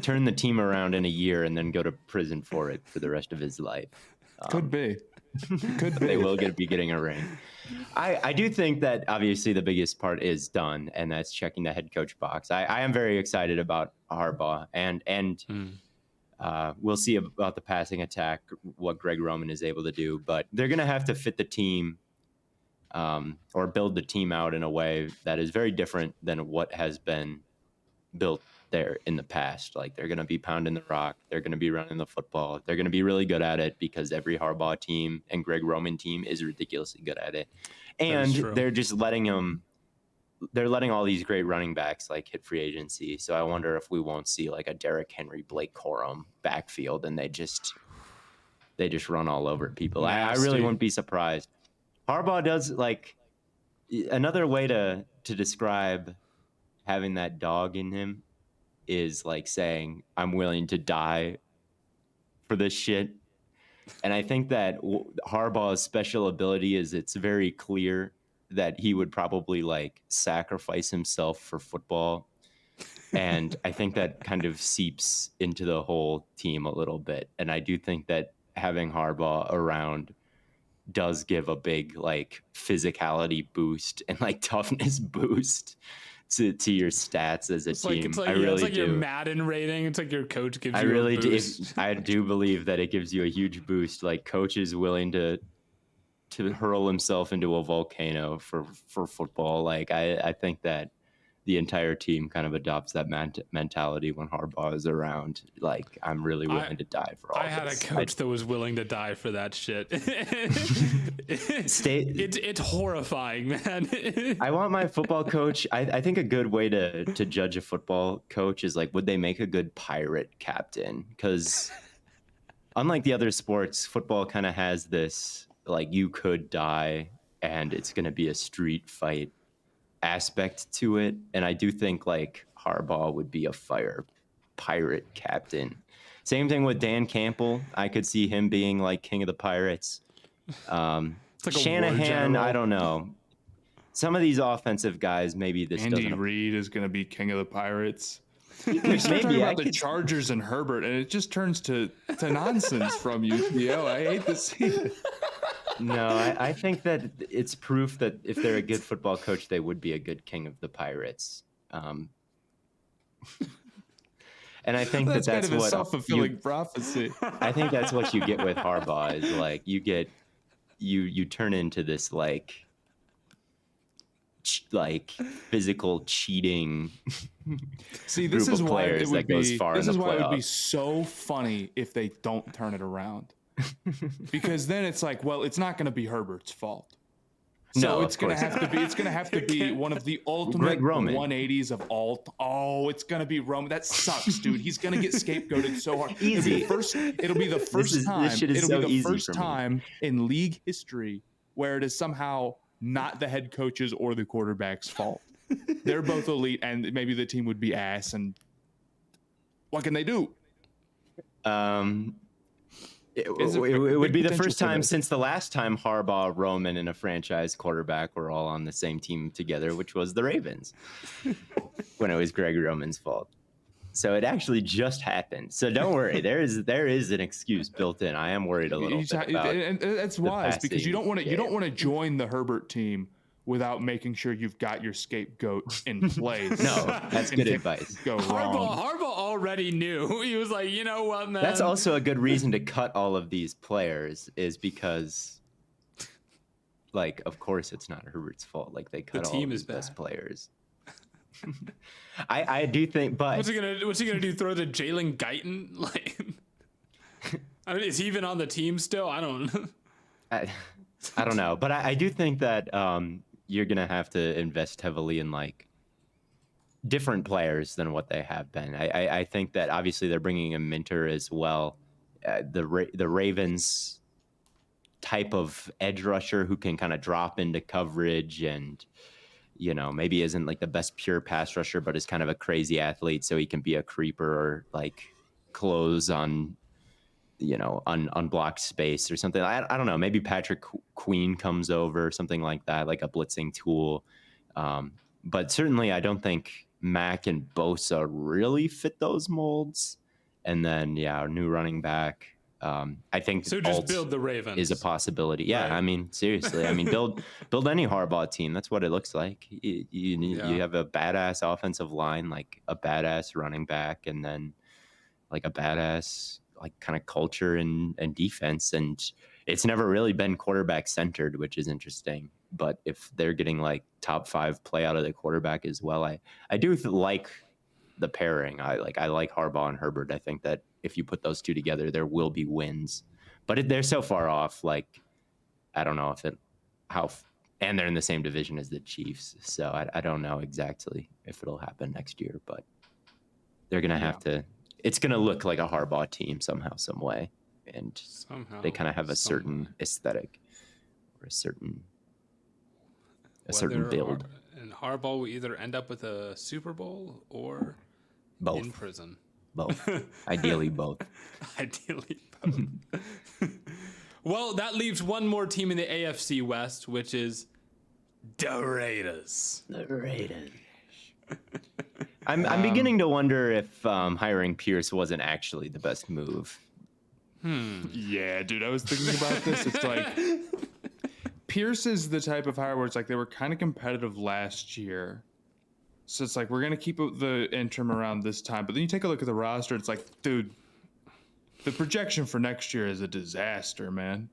turn the team around in a year, and then go to prison for it for the rest of his life. Could be. They will be getting a ring. I do think that obviously the biggest part is done, and that's checking the head coach box. I am very excited about Harbaugh, and we'll see about the passing attack, what Greg Roman is able to do. But they're going to have to fit the team or build the team out in a way that is very different than what has been built there in the past. Like, they're going to be pounding the rock. They're going to be running the football. They're going to be really good at it because every Harbaugh team and Greg Roman team is ridiculously good at it. And they're just letting all these great running backs like hit free agency. So I wonder if we won't see like a Derrick Henry, Blake Corum backfield and they just run all over people. I really wouldn't be surprised. Harbaugh does, like, another way to describe having that dog in him is like saying, I'm willing to die for this shit. And I think that Harbaugh's special ability is it's very clear that he would probably like sacrifice himself for football. And I think that kind of seeps into the whole team a little bit. And I do think that having Harbaugh around does give a big like physicality boost and like toughness boost to your stats as a team. It's like your Madden rating. It's like your coach gives you a boost. I do believe that it gives you a huge boost. Like, coach is willing to hurl himself into a volcano for football. Like, I think that the entire team kind of adopts that mentality when Harbaugh is around. Like, I'm really willing to die for all I had this. a coach that was willing to die for that shit. It's horrifying, man. I want my football coach. I think a good way to judge a football coach is like, would they make a good pirate captain? Because unlike the other sports, football kind of has this, like, you could die and it's going to be a street fight aspect to it. And I do think like Harbaugh would be a fire pirate captain. Same thing with Dan Campbell. I could see him being like king of the pirates. Like Shanahan, I don't know. Some of these offensive guys, maybe this Andy doesn't. Reid is going to be king of the Pirates. Maybe Talking about the Chargers and Herbert, and it just turns to nonsense from you, Theo. I hate to see it. No, I think that it's proof that if they're a good football coach, they would be a good king of the Pirates. And I think that's that's kind of a what self-fulfilling prophecy. I think that's what you get with Harbaugh is like you turn into this like physical cheating. See, this group is of why it players would that goes be. far This in is the why it would be playoffs. so funny if they don't turn it around, because then it's like, well, it's not going to be Herbert's fault. So No, it's of going to course have to be. It's going to have to be one of the ultimate Greg Roman. 180s of all. Oh, it's going to be Roman. That sucks, dude. He's going to get scapegoated so hard. Easy. It'll be the first time. This shit is It'll so be the easy first for me. time in league history where it is somehow not the head coach's or the quarterback's fault. They're both elite, and maybe the team would be ass. And what can they do? It Is it would be the potential first for time this? since the last time Harbaugh, Roman, and a franchise quarterback were all on the same team together, which was the Ravens, when it was Greg Roman's fault. So it actually just happened. So don't worry, there is an excuse built in. I am worried a little bit about, and that's wise because you don't want to passing game. join the Herbert team without making sure you've got your scapegoat in place. No, that's And good things advice. Go wrong. Harbaugh already knew. He was like, you know what, man? That's also a good reason to cut all of these players, is because, like, of course it's not Herbert's fault. Like, they cut all team of is his best bad. players. I do think, but What's he gonna do? Throw to Jalen Guyton? Like, I mean, is he even on the team still? I don't. I don't know, but I do think that you're gonna have to invest heavily in like different players than what they have been. I think that obviously they're bringing in Minter as well, the Ravens type of edge rusher who can kind of drop into coverage and, you know, maybe isn't like the best pure pass rusher, but is kind of a crazy athlete, so he can be a creeper or like close on, you know, unblocked space or something. I don't know. Maybe Patrick Queen comes over or something like that, like a blitzing tool. But certainly I don't think Mack and Bosa really fit those molds. And then, yeah, our new running back. I think So just Alt build the Ravens. is a possibility. Yeah, Right. I mean, seriously. I mean, build any Harbaugh team. That's what it looks like. You have a badass offensive line, like a badass running back, and then like a badass like kind of culture and defense. And it's never really been quarterback centered, which is interesting. But if they're getting like top 5 play out of the quarterback as well, I do like the pairing. I like Harbaugh and Herbert. I think that if you put those two together, there will be wins. But they're so far off. Like, I don't know and they're in the same division as the Chiefs. So I don't know exactly if it'll happen next year, but they're going to have to. It's going to look like a Harbaugh team somehow, some way. And they kind of have a certain aesthetic or a certain build. And Harbaugh will either end up with a Super Bowl or Both. in prison. Both. Ideally, both. Ideally, both. Well, that leaves one more team in the AFC West, which is the Raiders. The Raiders. I'm beginning to wonder if hiring Pierce wasn't actually the best move. Yeah, dude, I was thinking about this. It's like Pierce is the type of hire where it's like they were kind of competitive last year. So it's like, we're going to keep the interim around this time. But then you take a look at the roster. It's like, dude, the projection for next year is a disaster, man.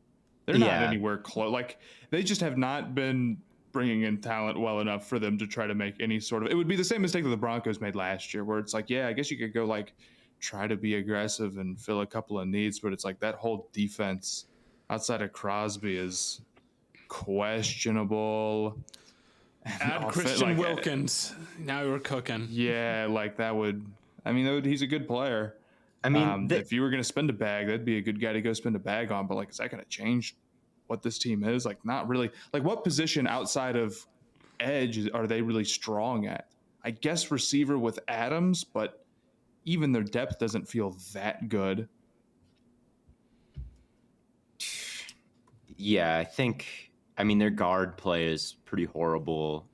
They're not anywhere close. Like, they just have not been bringing in talent well enough for them to try to make any sort of. It would be the same mistake that the Broncos made last year, where it's like, yeah, I guess you could go like try to be aggressive and fill a couple of needs, but it's like that whole defense outside of Crosby is questionable. Add Christian Wilkins. Now you're cooking. Yeah, like that would. I mean, he's a good player. I mean, if you were going to spend a bag, that'd be a good guy to go spend a bag on. But like, is that going to change what this team is? Like, not really. Like, what position outside of edge are they really strong at? I guess receiver with Adams, but even their depth doesn't feel that good. Yeah, I mean, their guard play is pretty horrible.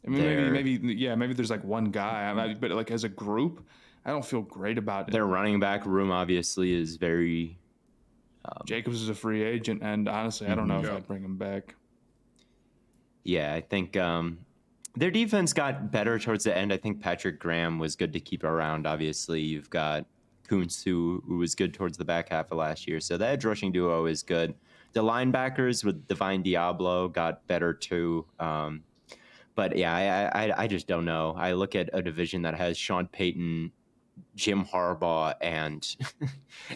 I mean, maybe there's like one guy, but like as a group, I don't feel great about it. Their running back room obviously is very. Jacobs is a free agent, and honestly, I don't know if I'd bring him back. Yeah, I think their defense got better towards the end. I think Patrick Graham was good to keep around. Obviously, you've got Kuntz, who was good towards the back half of last year. So the edge rushing duo is good. The linebackers with Divine Diablo got better too. But yeah, I just don't know. I look at a division that has Sean Payton, Jim Harbaugh, and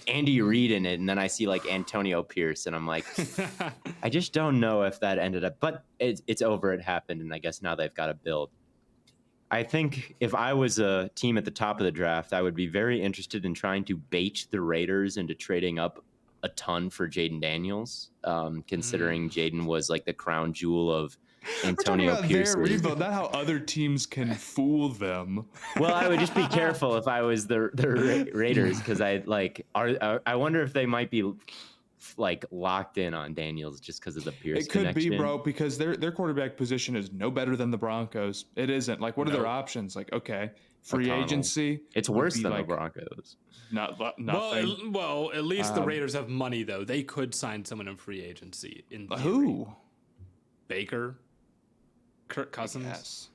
Andy Reid in it, and then I see like Antonio Pierce, and I'm like, I just don't know if that ended up. But it's over. It happened, and I guess now they've got to build. I think if I was a team at the top of the draft, I would be very interested in trying to bait the Raiders into trading up a ton for Jaden Daniels, considering Jaden was like the crown jewel of Antonio Pierce. Their rebuild, not how other teams can fool them. Well, I would just be careful if I was the Raiders, because I wonder if they might be like locked in on Daniels just because of the Pierce connection. It could be, bro, because their quarterback position is no better than the Broncos. It isn't. Like, what are their options? Like, okay, free agency. It's worse than the Broncos. Nothing. Well, at least the Raiders have money, though. They could sign someone in free agency. In theory. Who? Baker, Kirk Cousins. Yes.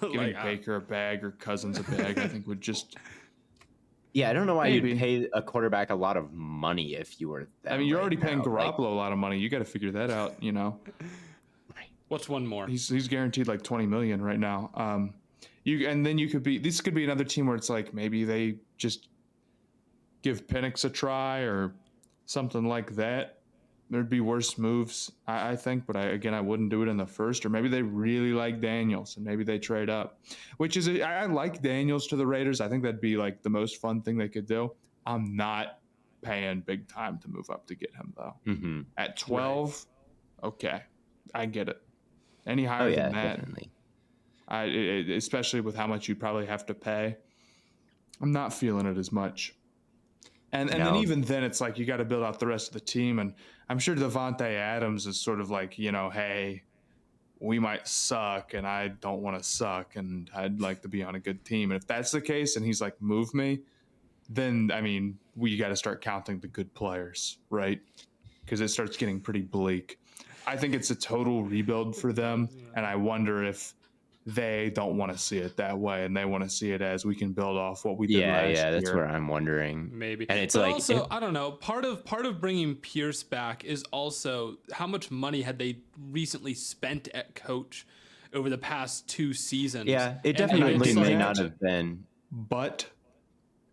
Giving Baker a bag or Cousins a bag, I think would just. Yeah, I don't know why you'd pay a quarterback a lot of money if you were. You're already paying Garoppolo a lot of money. You got to figure that out. What's one more? He's guaranteed like $20 million right now. This could be another team where it's like maybe they just give Penix a try or something like that. There'd be worse moves, I think, but I wouldn't do it in the first. Or maybe they really like Daniels and maybe they trade up, I like Daniels to the Raiders. I think that'd be like the most fun thing they could do. I'm not paying big time to move up to get him though. Mm-hmm. At 12, okay, I get it. Any higher than that, definitely. Especially with how much you'd probably have to pay, I'm not feeling it as much. And then even then, it's like you got to build out the rest of the team. And I'm sure Devontae Adams is sort of like, hey, we might suck, and I don't want to suck, and I'd like to be on a good team. And if that's the case, and he's like, move me, then, we got to start counting the good players, right? Because it starts getting pretty bleak. I think it's a total rebuild for them, and I wonder if they don't want to see it that way, and they want to see it as we can build off what we did last year. Yeah, that's where I'm wondering. Maybe. And it's but also, I don't know, part of bringing Pierce back is also how much money had they recently spent at coach over the past 2 seasons. Yeah, it definitely may not have been. But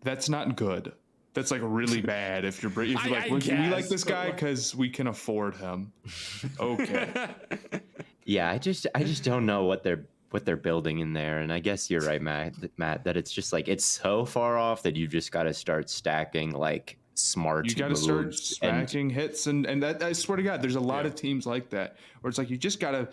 that's not good. That's like really bad if you're like, we like this guy because we can afford him. Okay. Yeah, I just don't know what they're building in there. And I guess you're right, Matt, that it's just like, it's so far off that you just got to start stacking like smart moves. You got to start stacking hits. And that, I swear to God, there's a lot of teams like that where it's like, you just got to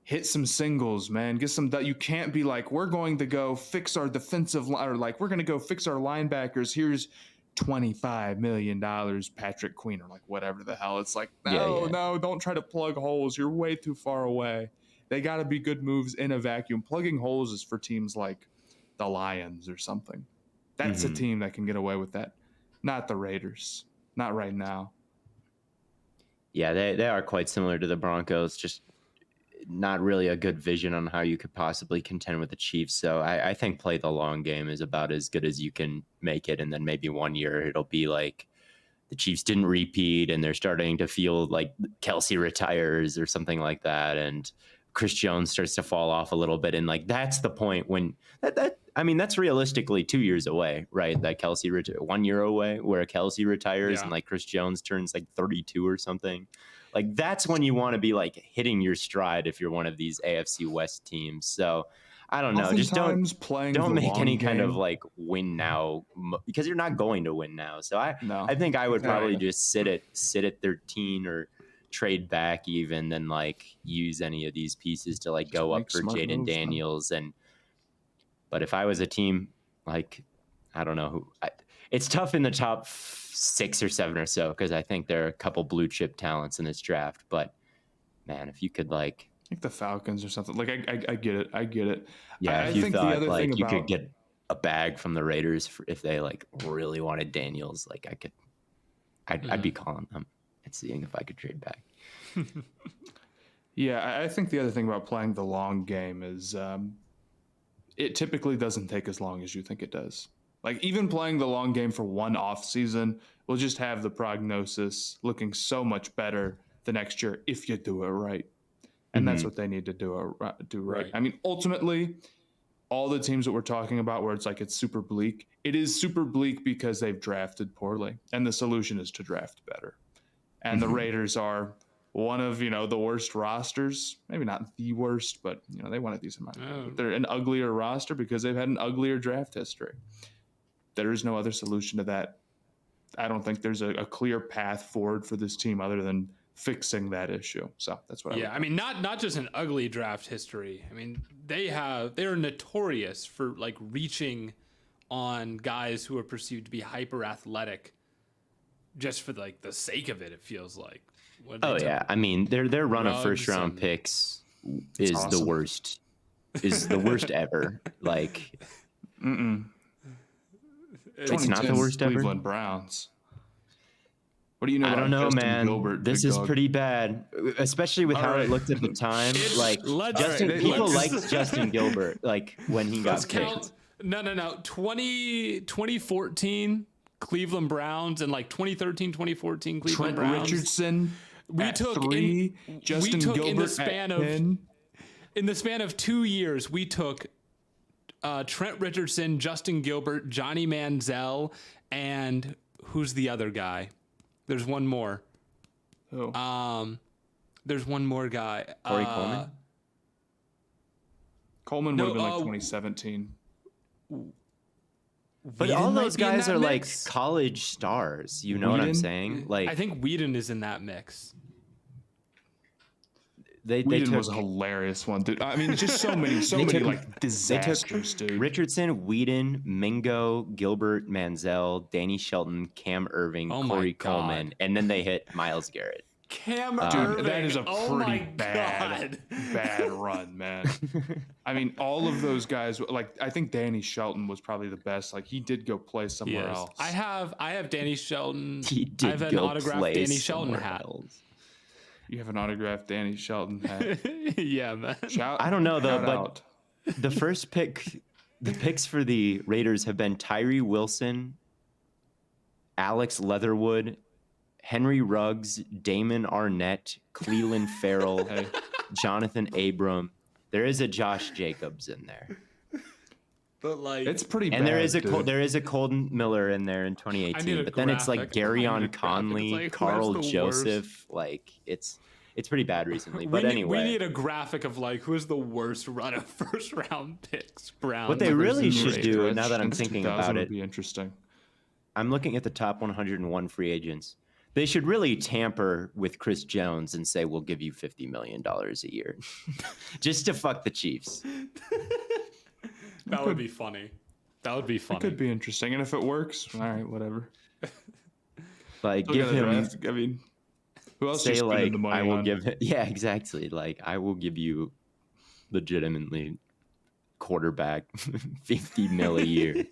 hit some singles, man. Get some, you can't be like, we're going to go fix our defensive line, or like, we're going to go fix our linebackers. Here's $25 million, Patrick Queen, or like whatever the hell. It's like, no, don't try to plug holes. You're way too far away. They got to be good moves in a vacuum. Plugging holes is for teams like the Lions or something. That's a team that can get away with that. Not the Raiders. Not right now. Yeah, they are quite similar to the Broncos, just not really a good vision on how you could possibly contend with the Chiefs. So I think play the long game is about as good as you can make it. And then maybe one year it'll be like the Chiefs didn't repeat and they're starting to feel like Kelsey retires or something like that, and Chris Jones starts to fall off a little bit, and like that's the point when that's realistically 2 years away, right? That Kelsey 1 year away, where Kelsey retires and like Chris Jones turns like 32 or something. Like that's when you want to be like hitting your stride if you're one of these AFC West teams. So I don't know. Just don't make any kind of like win now, because you're not going to win now. So I think I would probably just sit at 13 or trade back even, than like use any of these pieces to like go up for Jaden Daniels. But if I was a team, like, I don't know it's tough in the top 6 or 7 or so, because I think there are a couple blue chip talents in this draft. But man, if you could like the Falcons or something, like I get it. Yeah, if you thought like you could get a bag from the Raiders if they like really wanted Daniels, like I'd be calling them and seeing if I could trade back. Yeah, I think the other thing about playing the long game is it typically doesn't take as long as you think it does. Like even playing the long game for one off season will just have the prognosis looking so much better the next year if you do it right. And that's what they need to do right. I mean, ultimately, all the teams that we're talking about where it's like it's super bleak, it is super bleak because they've drafted poorly. And the solution is to draft better. And the Raiders are one of, the worst rosters. Maybe not the worst, but, they won a decent amount. They're an uglier roster because they've had an uglier draft history. There is no other solution to that. I don't think there's a clear path forward for this team other than fixing that issue. So that's what I mean, not just an ugly draft history. I mean, they're notorious for like reaching on guys who are perceived to be hyper athletic just for like the sake of it. It feels like. I mean, their run of first round picks is awesome. the worst ever. Like, it's not the worst ever. Cleveland Browns. What do you know? I don't know, Justin man. Gilbert, this is pretty bad, especially with how it looked at the time. Like people liked Justin Gilbert, like when he got picked. No. 2014 Cleveland Browns and like 2013, 2014 Cleveland Trent Browns. Richardson. Justin Gilbert in the span of 2 years, we took Trent Richardson, Justin Gilbert, Johnny Manziel, and who's the other guy? There's one more. Who? There's one more guy. Corey Coleman? Coleman would have been like 2017. But all those guys are like college stars. You know what I'm saying? Like, I think Whedon is in that mix. Whedon was a hilarious one, dude. I mean, just so many like disasters, dude. Richardson, Whedon, Mingo, Gilbert, Manziel, Danny Shelton, Cam Irving, Corey Coleman, and then they hit Myles Garrett. Cam Irving. That is a pretty bad run, man. I mean, all of those guys, like I think Danny Shelton was probably the best. Like he did go play somewhere else. I have Danny Shelton. I have an autographed Danny Shelton hat. You have an autographed Danny Shelton hat. Yeah, man. I don't know though, but the first pick, the picks for the Raiders have been Tyree Wilson, Alex Leatherwood, Henry Ruggs, Damon Arnett, Cleveland Farrell, Jonathan Abram. There is a Josh Jacobs in there. But like it's pretty bad. And there is a Colton Miller in there in 2018. But then it's like Garyon Conley, like, Carl Joseph. Worst? Like it's pretty bad recently. But anyway, we need a graphic of like who's the worst run of first round picks. Browns. What they really should do, now that I'm thinking about it, would be interesting. I'm looking at the top 101 free agents. They should really tamper with Chris Jones and say, we'll give you $50 million a year just to fuck the Chiefs. That would be funny. That would be funny. It could be interesting. And if it works, all right, whatever. Like, give him. I mean, who else say, like, the money I will on? give it. Yeah, exactly. Like, I will give you legitimately quarterback $50 million a year.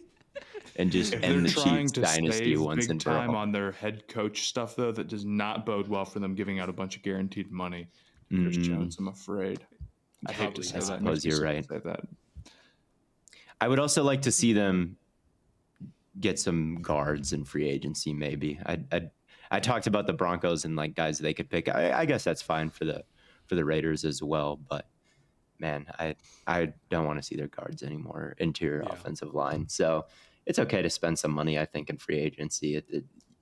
And just end the Chiefs dynasty once and for all. They're trying to save big time on their head coach stuff, though, that does not bode well for them giving out a bunch of guaranteed money. Chris Jones, I'm afraid. I hate to say that. I suppose you're right. Say that. I would also like to see them get some guards in free agency. Maybe I talked about the Broncos and like guys they could pick. I guess that's fine for the Raiders as well. But man, I don't want to see their guards anymore, interior offensive line. So it's okay to spend some money, I think, in free agency.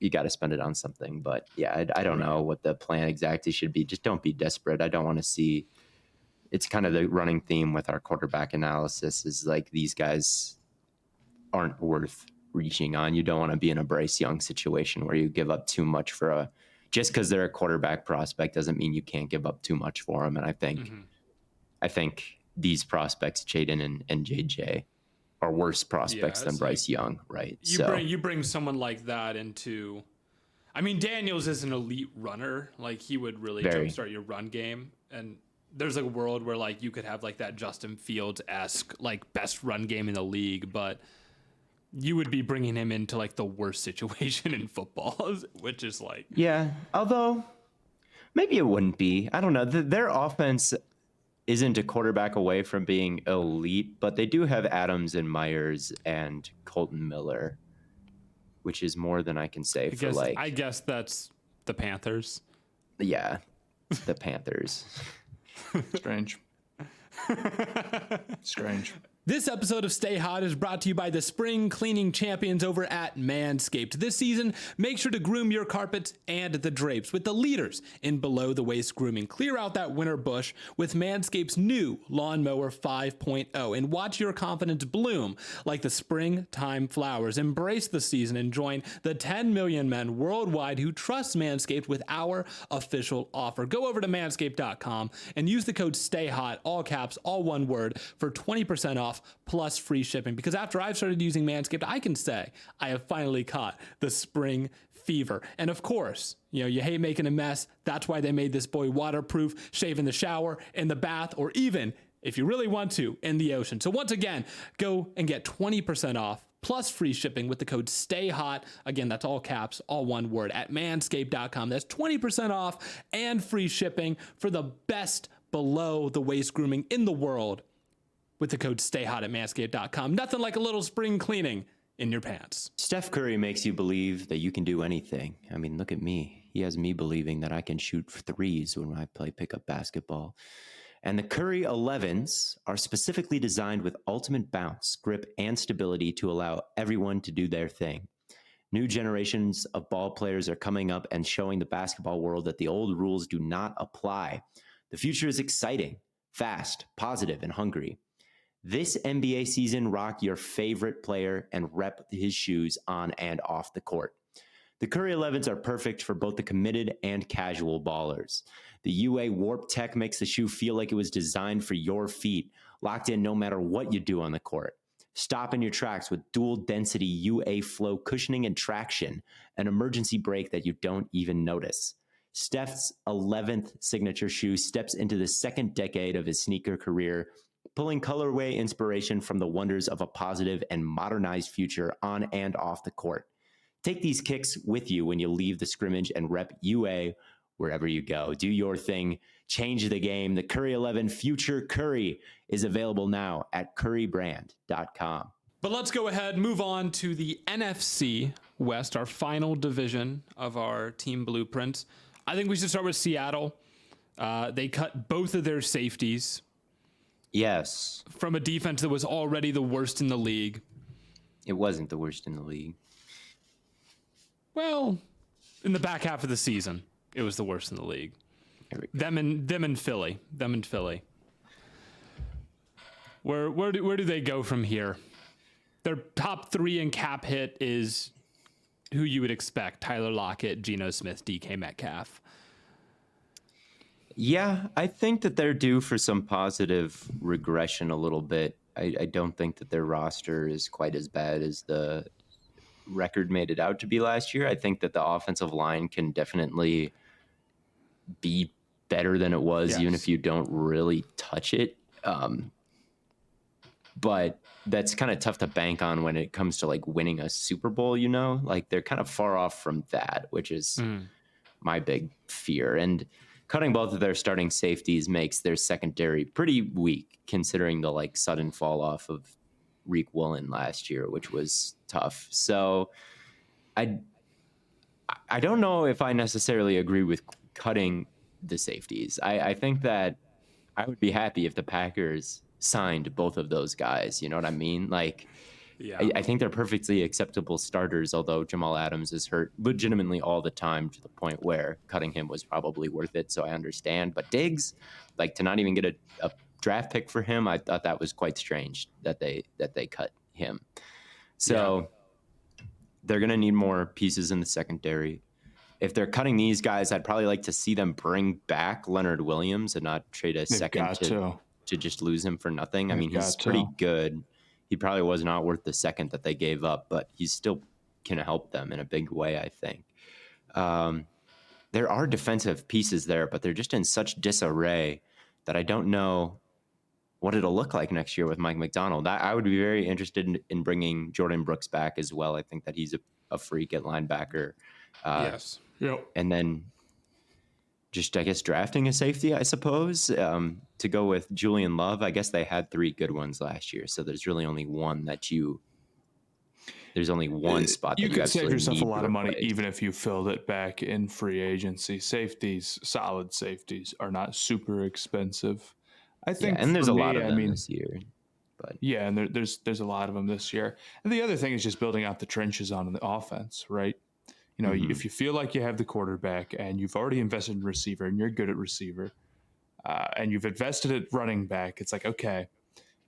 You got to spend it on something. But yeah, I don't know what the plan exactly should be. Just don't be desperate. I don't want to see. It's kind of the running theme with our quarterback analysis is like these guys aren't worth reaching on. You don't want to be in a Bryce Young situation where you give up too much for just because they're a quarterback prospect doesn't mean you can't give up too much for them. And I think these prospects, Jaden and JJ, are worse prospects than Bryce Young, right? You bring someone like that into. I mean, Daniels is an elite runner. Like he would really jumpstart your run game, and there's like a world where like you could have like that Justin Fields-esque like best run game in the league, but you would be bringing him into like the worst situation in football, which is like although maybe it wouldn't be. I don't know. Their offense isn't a quarterback away from being elite, but they do have Adams and Myers and Colton Miller, which is more than I can say I guess that's the Panthers. Yeah, the Panthers. Strange. Strange. This episode of Stay Hot is brought to you by the spring cleaning champions over at Manscaped. This season, make sure to groom your carpets and the drapes with the leaders in below-the-waist grooming. Clear out that winter bush with Manscaped's new Lawnmower 5.0 and watch your confidence bloom like the springtime flowers. Embrace the season and join the 10 million men worldwide who trust Manscaped with our official offer. Go over to manscaped.com and use the code STAYHOT, all caps, all one word, for 20% off plus free shipping, because after I've started using Manscaped, I can say I have finally caught the spring fever. And of course, you hate making a mess. That's why they made this boy waterproof. Shave in the shower, in the bath, or even, if you really want to, in the ocean. So once again, go and get 20% off plus free shipping with the code STAYHOT. Again, that's all caps, all one word, at manscaped.com. That's 20% off and free shipping for the best below the waist grooming in the world with the code STAYHOT at manscaped.com. Nothing like a little spring cleaning in your pants. Steph Curry makes you believe that you can do anything. I mean, look at me. He has me believing that I can shoot threes when I play pickup basketball. And the Curry 11s are specifically designed with ultimate bounce, grip, and stability to allow everyone to do their thing. New generations of ball players are coming up and showing the basketball world that the old rules do not apply. The future is exciting, fast, positive, and hungry. This NBA season, rock your favorite player and rep his shoes on and off the court. The Curry 11s are perfect for both the committed and casual ballers. The UA Warp Tech makes the shoe feel like it was designed for your feet, locked in no matter what you do on the court. Stop in your tracks with dual density UA Flow cushioning and traction, an emergency brake that you don't even notice. Steph's 11th signature shoe steps into the second decade of his sneaker career, pulling colorway inspiration from the wonders of a positive and modernized future on and off the court. Take these kicks with you when you leave the scrimmage and rep UA wherever you go. Do your thing. Change the game. The Curry 11 Future Curry is available now at currybrand.com. But let's go ahead, move on to the NFC West, our final division of our team blueprints. I think we should start with Seattle. They cut both of their safeties. Yes. From a defense that was already the worst in the league. It wasn't the worst in the league. Well, in the back half of the season, it was the worst in the league. Them and Philly. Where do they go from here? Their top three in cap hit is who you would expect: Tyler Lockett, Geno Smith, DK Metcalf. Yeah, I think that they're due for some positive regression a little bit. I don't think that their roster is quite as bad as the record made it out to be last year. I think that the offensive line can definitely be better than it was, even if you don't really touch it. But that's kind of tough to bank on when it comes to like winning a Super Bowl, like they're kind of far off from that, which is my big fear. And cutting both of their starting safeties makes their secondary pretty weak, considering the like sudden fall off of Reek Woolen last year, which was tough. So I I don't know if I necessarily agree with cutting the safeties. I think that I would be happy if the Packers signed both of those guys. You know what I mean? Like, Yeah. I think they're perfectly acceptable starters, although Jamal Adams is hurt legitimately all the time to the point where cutting him was probably worth it. So I understand. But Diggs, like to not even get a draft pick for him, I thought that was quite strange that they cut him. So they're going to need more pieces in the secondary. If they're cutting these guys, I'd probably like to see them bring back Leonard Williams and not trade a second to just lose him for nothing. I mean, he's pretty good. He probably was not worth the second that they gave up, but he still can help them in a big way, I think. There are defensive pieces there, but they're just in such disarray that I don't know what it'll look like next year with Mike Macdonald. I would be very interested in bringing Jordan Brooks back as well. I think that he's a freak at linebacker. Yes. Yep. And then just, I guess, drafting a safety, I suppose, to go with Julian Love. I guess they had 3 good ones last year, so there's really only one there's only one spot that you could save yourself a lot of money replace. even if you filled it back in free agency. Safeties, solid safeties, are not super expensive. I think, and there's a lot of them mean, this year. But yeah, and there's a lot of them this year. And the other thing is just building out the trenches on the offense, right? You know, if you feel like you have the quarterback and you've already invested in receiver and you're good at receiver, and you've invested at running back, it's like, okay,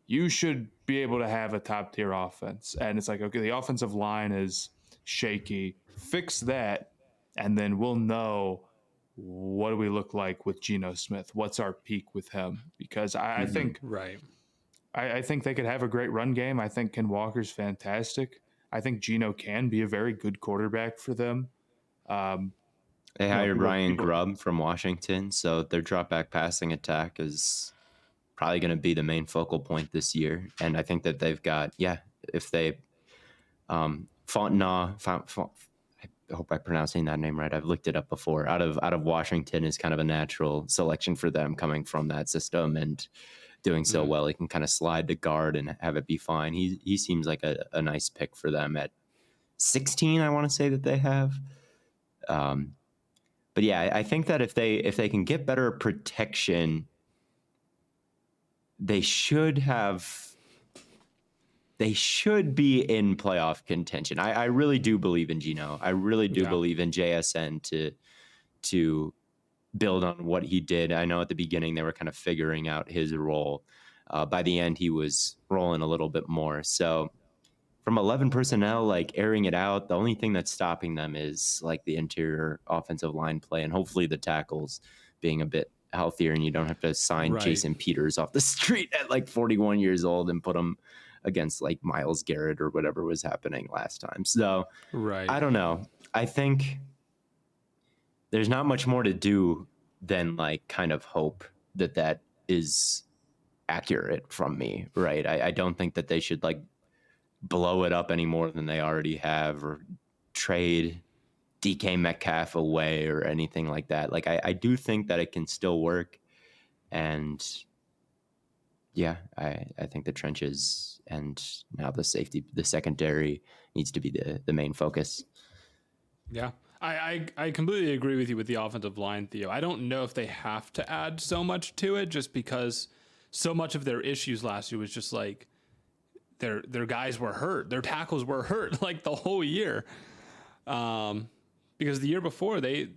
you should be able to have a top tier offense. And it's like, okay, the offensive line is shaky. Fix that, and then we'll know what do we look like with Geno Smith. What's our peak with him? Because I think Right. I think they could have a great run game. I think Ken Walker's fantastic. I think Geno can be a very good quarterback for them. they hired Ryan Grubb from Washington, so their drop back passing attack is probably going to be the main focal point this year. And I think that they've got, if they Fontenot, I hope I'm pronouncing that name right. I've looked it up before. Out of Washington is kind of a natural selection for them coming from that system and doing so well. He can kind of slide to guard and have it be fine. He seems like a nice pick for them at 16. I want to say that they have. But yeah, I think that if they can get better protection, they should be in playoff contention. I really do believe in Geno. I really do believe in JSN to build on what he did. I know at the beginning they were kind of figuring out his role. By the end, he was rolling a little bit more. So from 11 personnel, like airing it out, the only thing that's stopping them is like the interior offensive line play and hopefully the tackles being a bit healthier and you don't have to sign Jason Peters off the street at like 41 years old and put him against like Myles Garrett or whatever was happening last time. So I don't know. I think there's not much more to do than like kind of hope that is accurate from me, right? I don't think that they should like blow it up any more than they already have or trade DK Metcalf away or anything like that. Like I do think that it can still work. And yeah, I think the trenches and now the safety, the secondary needs to be the main focus. Yeah. I completely agree with you with the offensive line, Theo. I don't know if they have to add so much to it just because so much of their issues last year was just like their guys were hurt. Their tackles were hurt like the whole year. Because the year before they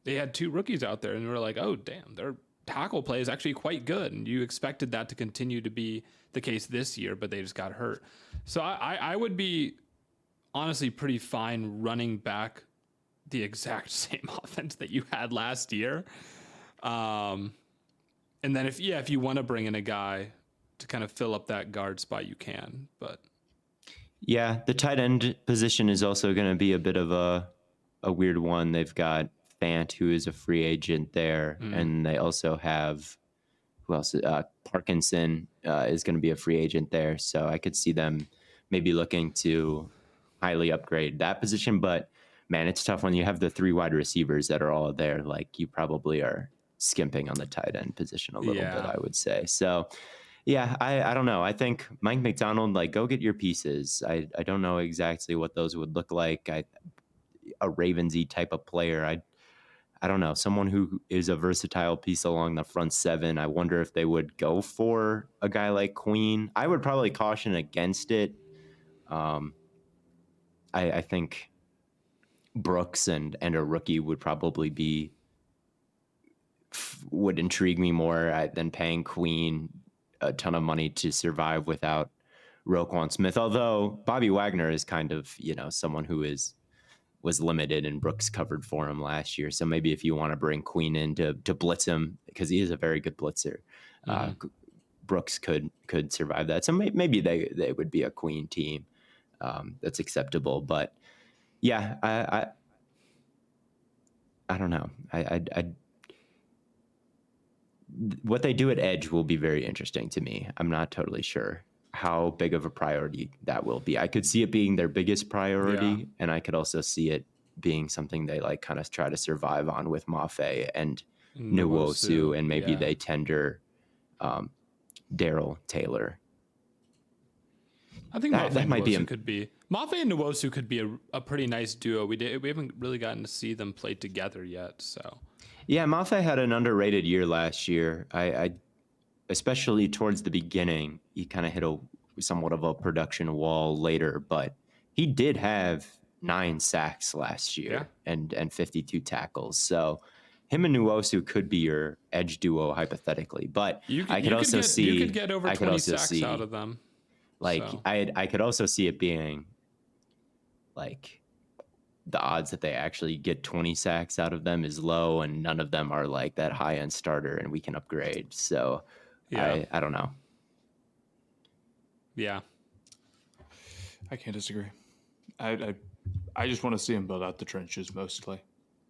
had 2 rookies out there and we were like, oh, damn, their tackle play is actually quite good. And you expected that to continue to be the case this year, but they just got hurt. So I would be honestly pretty fine running back the exact same offense that you had last year. And then if you want to bring in a guy to kind of fill up that guard spot, you can. But yeah, the tight end position is also going to be a bit of a weird one. They've got Fant, who is a free agent there, and they also have who else? Parkinson is going to be a free agent there, so I could see them maybe looking to highly upgrade that position. But man, it's tough when you have the 3 wide receivers that are all there. Like you probably are skimping on the tight end position a little bit, I would say. So yeah, I don't know. I think Mike Macdonald, like, go get your pieces. I don't know exactly what those would look like. a Ravensy type of player. I don't know, someone who is a versatile piece along the front seven. I wonder if they would go for a guy like Queen. I would probably caution against it. I think Brooks and a rookie would probably would intrigue me more than paying Queen a ton of money to survive without Roquan Smith. Although Bobby Wagner is kind of, someone who was limited and Brooks covered for him last year. So maybe if you want to bring Queen in to blitz him, because he is a very good blitzer, Brooks could survive that. So maybe they would be a Queen team that's acceptable. But yeah, I don't know. What they do at edge will be very interesting to me. I'm not totally sure how big of a priority that will be. I could see it being their biggest priority, and I could also see it being something they like kind of try to survive on with Mafe and Nwosu, and maybe they tender Daryl Taylor. I think that might be Mafe and Nwosu could be a pretty nice duo. We haven't really gotten to see them play together yet, so. Yeah, Mafe had an underrated year last year. I especially towards the beginning, he kind of hit somewhat of a production wall later, but he did have 9 sacks last year and 52 tackles. So him and Nwosu could be your edge duo hypothetically, but I could also see you could get over 20 sacks out of them. Like I could also see it being like the odds that they actually get 20 sacks out of them is low, and none of them are like that high end starter and we can upgrade. So I don't know. Yeah. I can't disagree. I just want to see him build out the trenches mostly.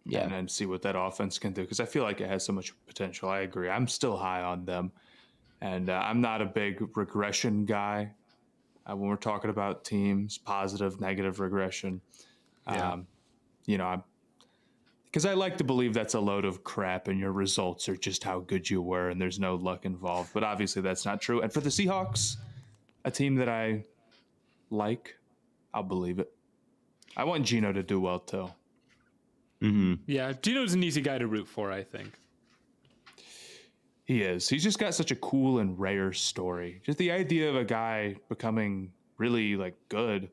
Yeah. And then see what that offense can do, because I feel like it has so much potential. I agree. I'm still high on them. And I'm not a big regression guy when we're talking about teams, positive, negative regression. Because I like to believe that's a load of crap and your results are just how good you were and there's no luck involved. But obviously that's not true. And for the Seahawks, a team that I like, I'll believe it. I want Geno to do well too. Mm-hmm. Yeah, Geno's an easy guy to root for, I think. He is. He's just got such a cool and rare story. Just the idea of a guy becoming really like good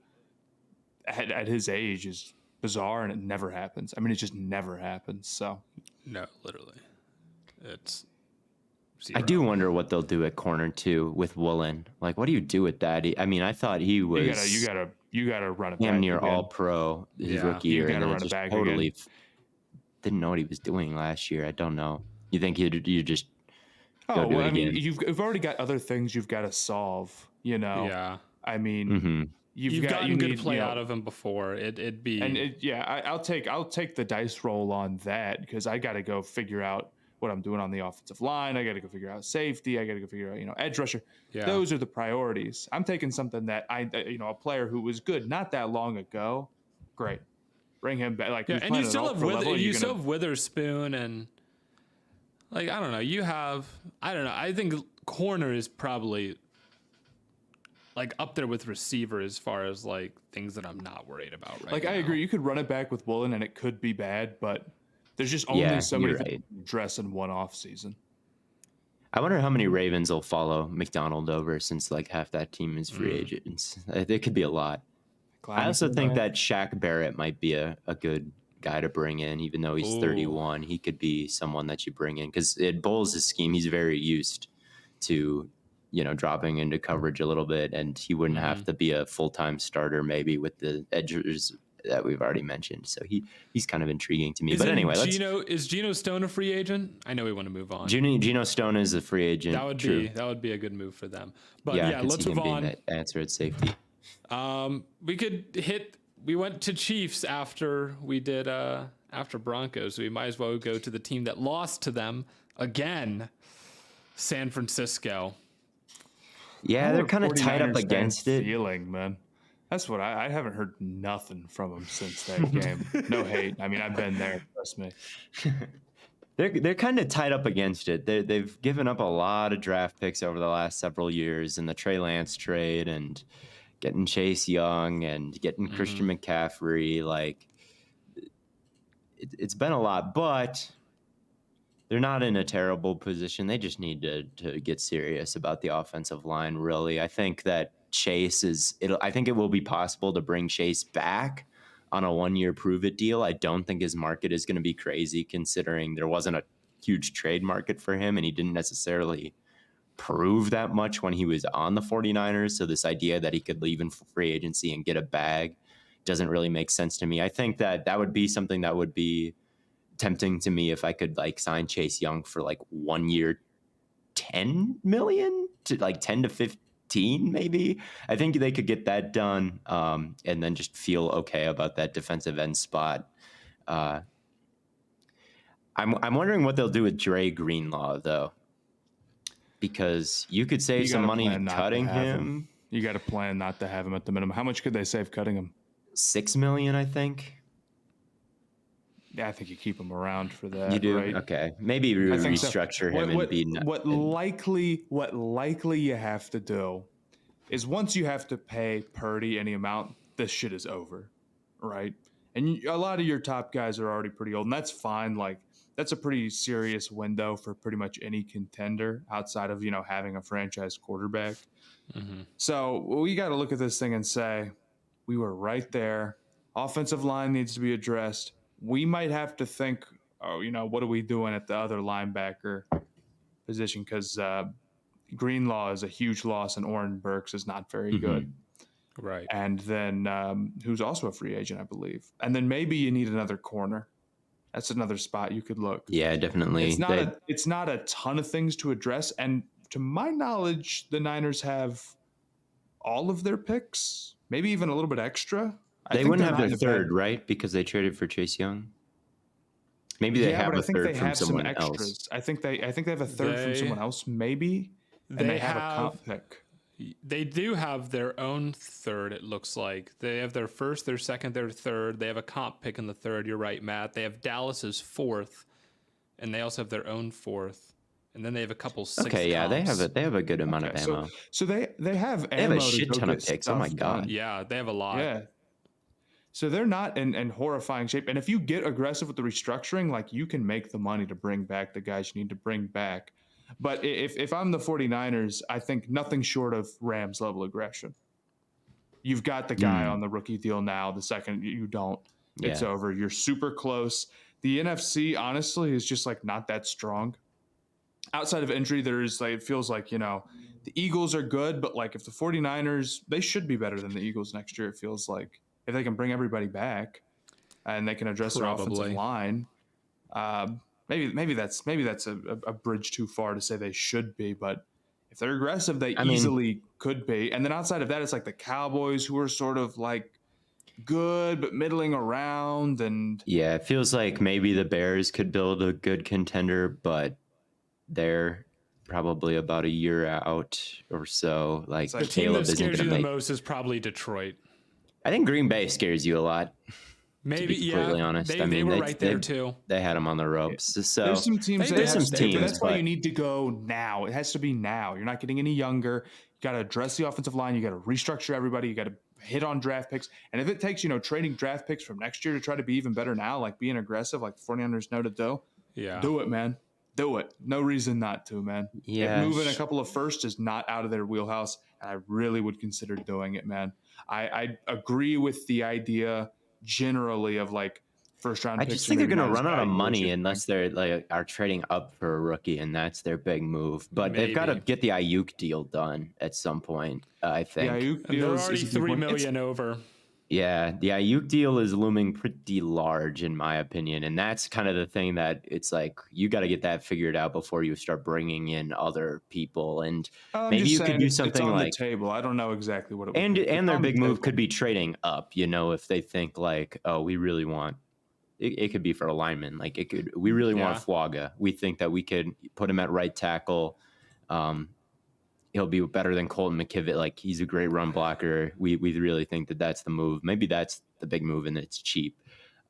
at his age is bizarre, and it never happens. I mean, it just never happens. So no, literally, it's 0. I do wonder what they'll do at corner too with Woolen. Like, what do you do with that? I mean, I thought he was you gotta run it back. Damn near all pro his rookie year, and then just totally didn't know what he was doing last year. I don't know. You think you just go do it again? Mean, you've already got other things you've got to solve. Yeah. I mean, you've gotten good play out of him before. It'd be I'll take the dice roll on that, because I got to go figure out what I'm doing on the offensive line. I got to go figure out safety. I got to go figure out edge rusher. Yeah. Those are the priorities. I'm taking something that a player who was good not that long ago. Great, bring him back. Like, and you still have have Witherspoon, and like I don't know. I think corner is probably like up there with receiver as far as like things that I'm not worried about right now. I agree. You could run it back with Woolen and it could be bad, but there's just only so many things to address in one off season. I wonder how many Ravens will follow McDonald over, since like half that team is free agents. There could be a lot. I also think that Shaq Barrett might be a good guy to bring in, even though he's 31. He could be someone that you bring in, because it Bowles' scheme, he's very used to dropping into coverage a little bit, and he wouldn't have to be a full-time starter maybe with the edges that we've already mentioned. So he's kind of intriguing to me. But anyway, is Geno Stone a free agent? I know we want to move on. Geno Stone is a free agent. That would be a good move for them. But let's move on. That answer at safety. We went to Chiefs after we did after Broncos. So we might as well go to the team that lost to them again, San Francisco. Yeah, they're kind of tied up against it. Feeling, man. That's what I haven't heard nothing from them since that game. No hate. I mean, I've been there. Trust me. They're kind of tied up against it. They've given up a lot of draft picks over the last several years in the Trey Lance trade, and getting Chase Young and getting Christian McCaffrey. Like, it's been a lot, but they're not in a terrible position. They just need to get serious about the offensive line, really. I think that I think it will be possible to bring Chase back on a 1-year prove-it deal. I don't think his market is going to be crazy, considering there wasn't a huge trade market for him, and he didn't necessarily prove that much when he was on the 49ers. So this idea that he could leave in free agency and get a bag doesn't really make sense to me. I think that would be something that would be tempting to me if I could sign Chase Young for 1 year, 10 million to 10 to 15, maybe. I think they could get that done, and then just feel okay about that defensive end spot. I'm wondering what they'll do with Dre Greenlaw, though, because you could save some money cutting him. You got to plan not to have him at the minimum. How much could they save cutting him? $6 million, I think. Yeah, I think you keep him around for that. You do? Right? Okay. Maybe restructure him and be... What likely you have to do is once you have to pay Purdy any amount, this shit is over, right? And a lot of your top guys are already pretty old, and that's fine. That's a pretty serious window for pretty much any contender outside of, having a franchise quarterback. Mm-hmm. So we got to look at this thing and say, we were right there. Offensive line needs to be addressed. We might have to think, what are we doing at the other linebacker position? Because Greenlaw is a huge loss, and Oren Burks is not very good. Right. And then who's also a free agent, I believe. And then maybe you need another corner. That's another spot you could look. Yeah, definitely. It's not a ton of things to address. And to my knowledge, the Niners have all of their picks, maybe even a little bit extra. They wouldn't have their third, right? Because they traded for Chase Young. Maybe they have a third from someone else. I think they have a third from someone else, maybe. And they have a comp pick. They do have their own third, it looks like. They have their first, their second, their third. They have a comp pick in the third. You're right, Matt. They have Dallas's fourth, and they also have their own fourth. And then they have a couple sixth. Okay, yeah, comps. they have a good amount of ammo. So they have ammo. They have a shit ton of picks. Oh my god. Yeah, they have a lot. Yeah. So they're not in horrifying shape. And if you get aggressive with the restructuring, you can make the money to bring back the guys you need to bring back. But if I'm the 49ers, I think nothing short of Rams level aggression. You've got the guy on the rookie deal now. The second you don't, it's over. You're super close. The NFC, honestly, is just not that strong. Outside of injury, there's it feels like, the Eagles are good, but if the 49ers, they should be better than the Eagles next year, it feels like. If they can bring everybody back and they can address their offensive line. Maybe that's a bridge too far to say they should be, but if they're aggressive, they easily could be. And then outside of that, it's the Cowboys, who are sort of good but middling around. And yeah, it feels like maybe the Bears could build a good contender, but they're probably about a year out or so. The team that scares you the most is probably Detroit. I think Green Bay scares you a lot. Maybe, to be completely honest. They were right there too. They had them on the ropes. So there's some teams. That's why but you need to go now. It has to be now. You're not getting any younger. You got to address the offensive line. You got to restructure everybody. You got to hit on draft picks. And if it takes, trading draft picks from next year to try to be even better now, being aggressive, the 49ers know to do, do it, man. Do it. No reason not to, man. Yeah. Moving a couple of firsts is not out of their wheelhouse, and I really would consider doing it, man. I agree with the idea generally of first round picks. I just think they're going to run out of money unless they're are trading up for a rookie, and that's their big move. But they've got to get the Ayuk deal done at some point, I think. The Ayuk deal is already $3 million over. Yeah, the Ayuk deal is looming pretty large in my opinion, and that's kind of the thing that it's you got to get that figured out before you start bringing in other people, and maybe you could do something it's on the table. I don't know exactly what it would be. And their big move could be trading up, if they think oh, we really want it could be for a lineman, we really want Fuaga. We think that we could put him at right tackle. He'll be better than Colton McKivett. He's a great run blocker. We really think that that's the move. Maybe that's the big move, and it's cheap.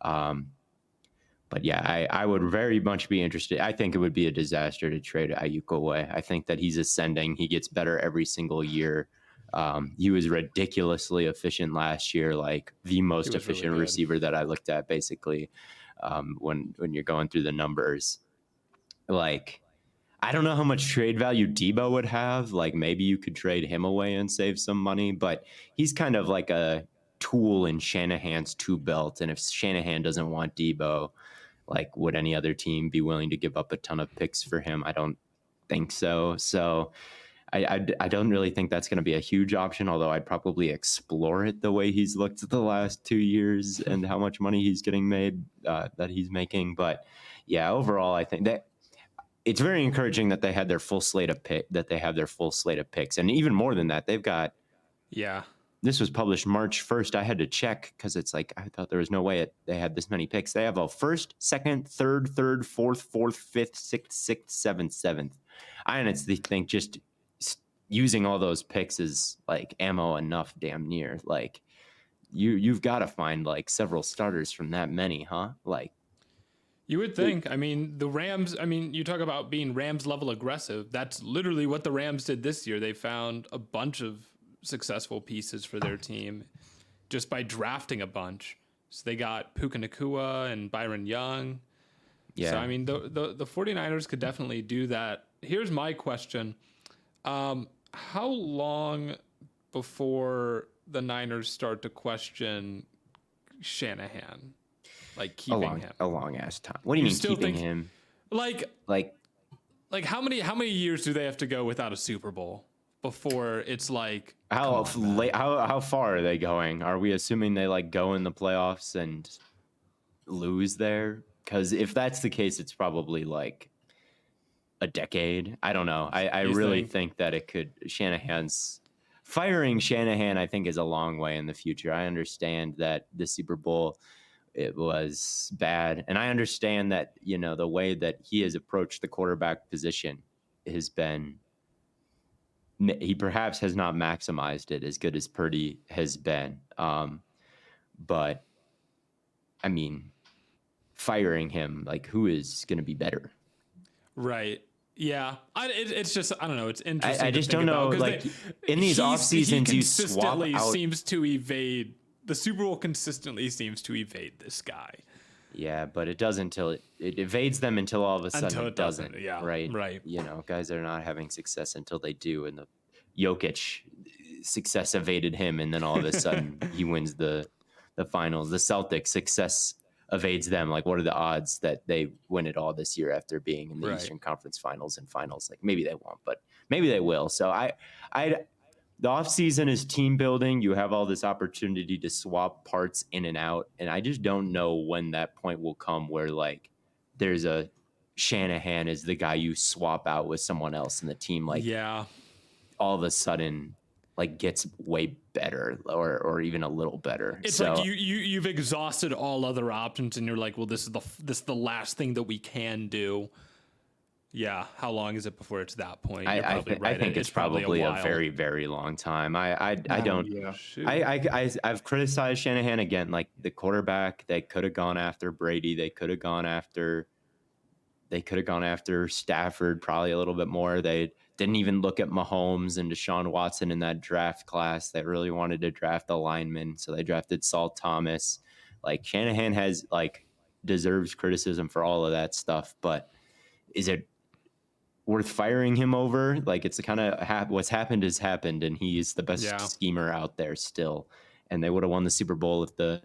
But yeah, I would very much be interested. I think it would be a disaster to trade Ayuk away. I think that he's ascending. He gets better every single year. He was ridiculously efficient last year, the most efficient receiver that I looked at, basically. when you're going through the numbers. Like, I don't know how much trade value Debo would have. Like, maybe you could trade him away and save some money, but he's kind of like a tool in Shanahan's tool belt. And if Shanahan doesn't want Debo, like, would any other team be willing to give up a ton of picks for him? I don't think so. So I don't really think that's going to be a huge option, although I'd probably explore it the way he's looked the last 2 years and how much money he's getting made, that he's making. But yeah, overall, I think that it's very encouraging that they had their full slate of picks. And even more than that, they've got, this was published March 1st. I had to check because it's like, I thought there was no way they had this many picks. They have a first, second, third, fourth, fifth, sixth, seventh, seventh. I honestly think just using all those picks is like ammo enough, damn near. Like, you've got to find like several starters from that many, huh? Like, you would think. I mean, the Rams, you talk about being Rams level aggressive. That's literally what the Rams did this year. They found a bunch of successful pieces for their team just by drafting a bunch. So they got Puka Nacua and Byron Young. Yeah. So, the 49ers could definitely do that. Here's my question. How long before the Niners start to question Shanahan? Like keeping him? A long ass time. What do you mean keeping him? Like how many years do they have to go without a Super Bowl before it's like, how far are they going? Are we assuming they like go in the playoffs and lose there? Because if that's the case, it's probably like a decade. I don't know. I really think that it could. Firing Shanahan, I think, is a long way in the future. I understand that the Super Bowl, it was bad, and I understand that, the way that he has approached the quarterback position has been, he perhaps has not maximized it as good as Purdy has been. But I mean, firing him, like, who is going to be better? Right. Yeah. It's just, I don't know. It's interesting. I just don't know. Like, in these off seasons, you swap out. Seems to evade the Super Bowl. Consistently seems to evade this guy. Yeah, but it does until it evades them until all of a sudden it doesn't. Yeah. Right. Guys are not having success until they do, and the Jokic success evaded him, and then all of a sudden he wins the finals. The Celtics success evades them. Like, what are the odds that they win it all this year after being in the Eastern Conference Finals and Finals? Like, maybe they won't, but maybe they will. So the offseason is team building. You have all this opportunity to swap parts in and out, and I just don't know when that point will come where, like, there's a Shanahan is the guy you swap out with someone else, and the team, like, all of a sudden, like, gets way better or even a little better. It's like you've exhausted all other options, and you're like, well, this is the last thing that we can do. Yeah, how long is it before it's that point? You're probably right. I think it's probably a very, very long time. I've criticized Shanahan again, like the quarterback. They could have gone after Brady. They could have gone after Stafford probably a little bit more. They didn't even look at Mahomes and Deshaun Watson in that draft class. They really wanted to draft a lineman, so they drafted Saul Thomas. Like, Shanahan has, like, deserves criticism for all of that stuff, but is it worth firing him over? Like, it's kind of what's happened has happened, and he's the best schemer out there still. And they would have won the Super Bowl if the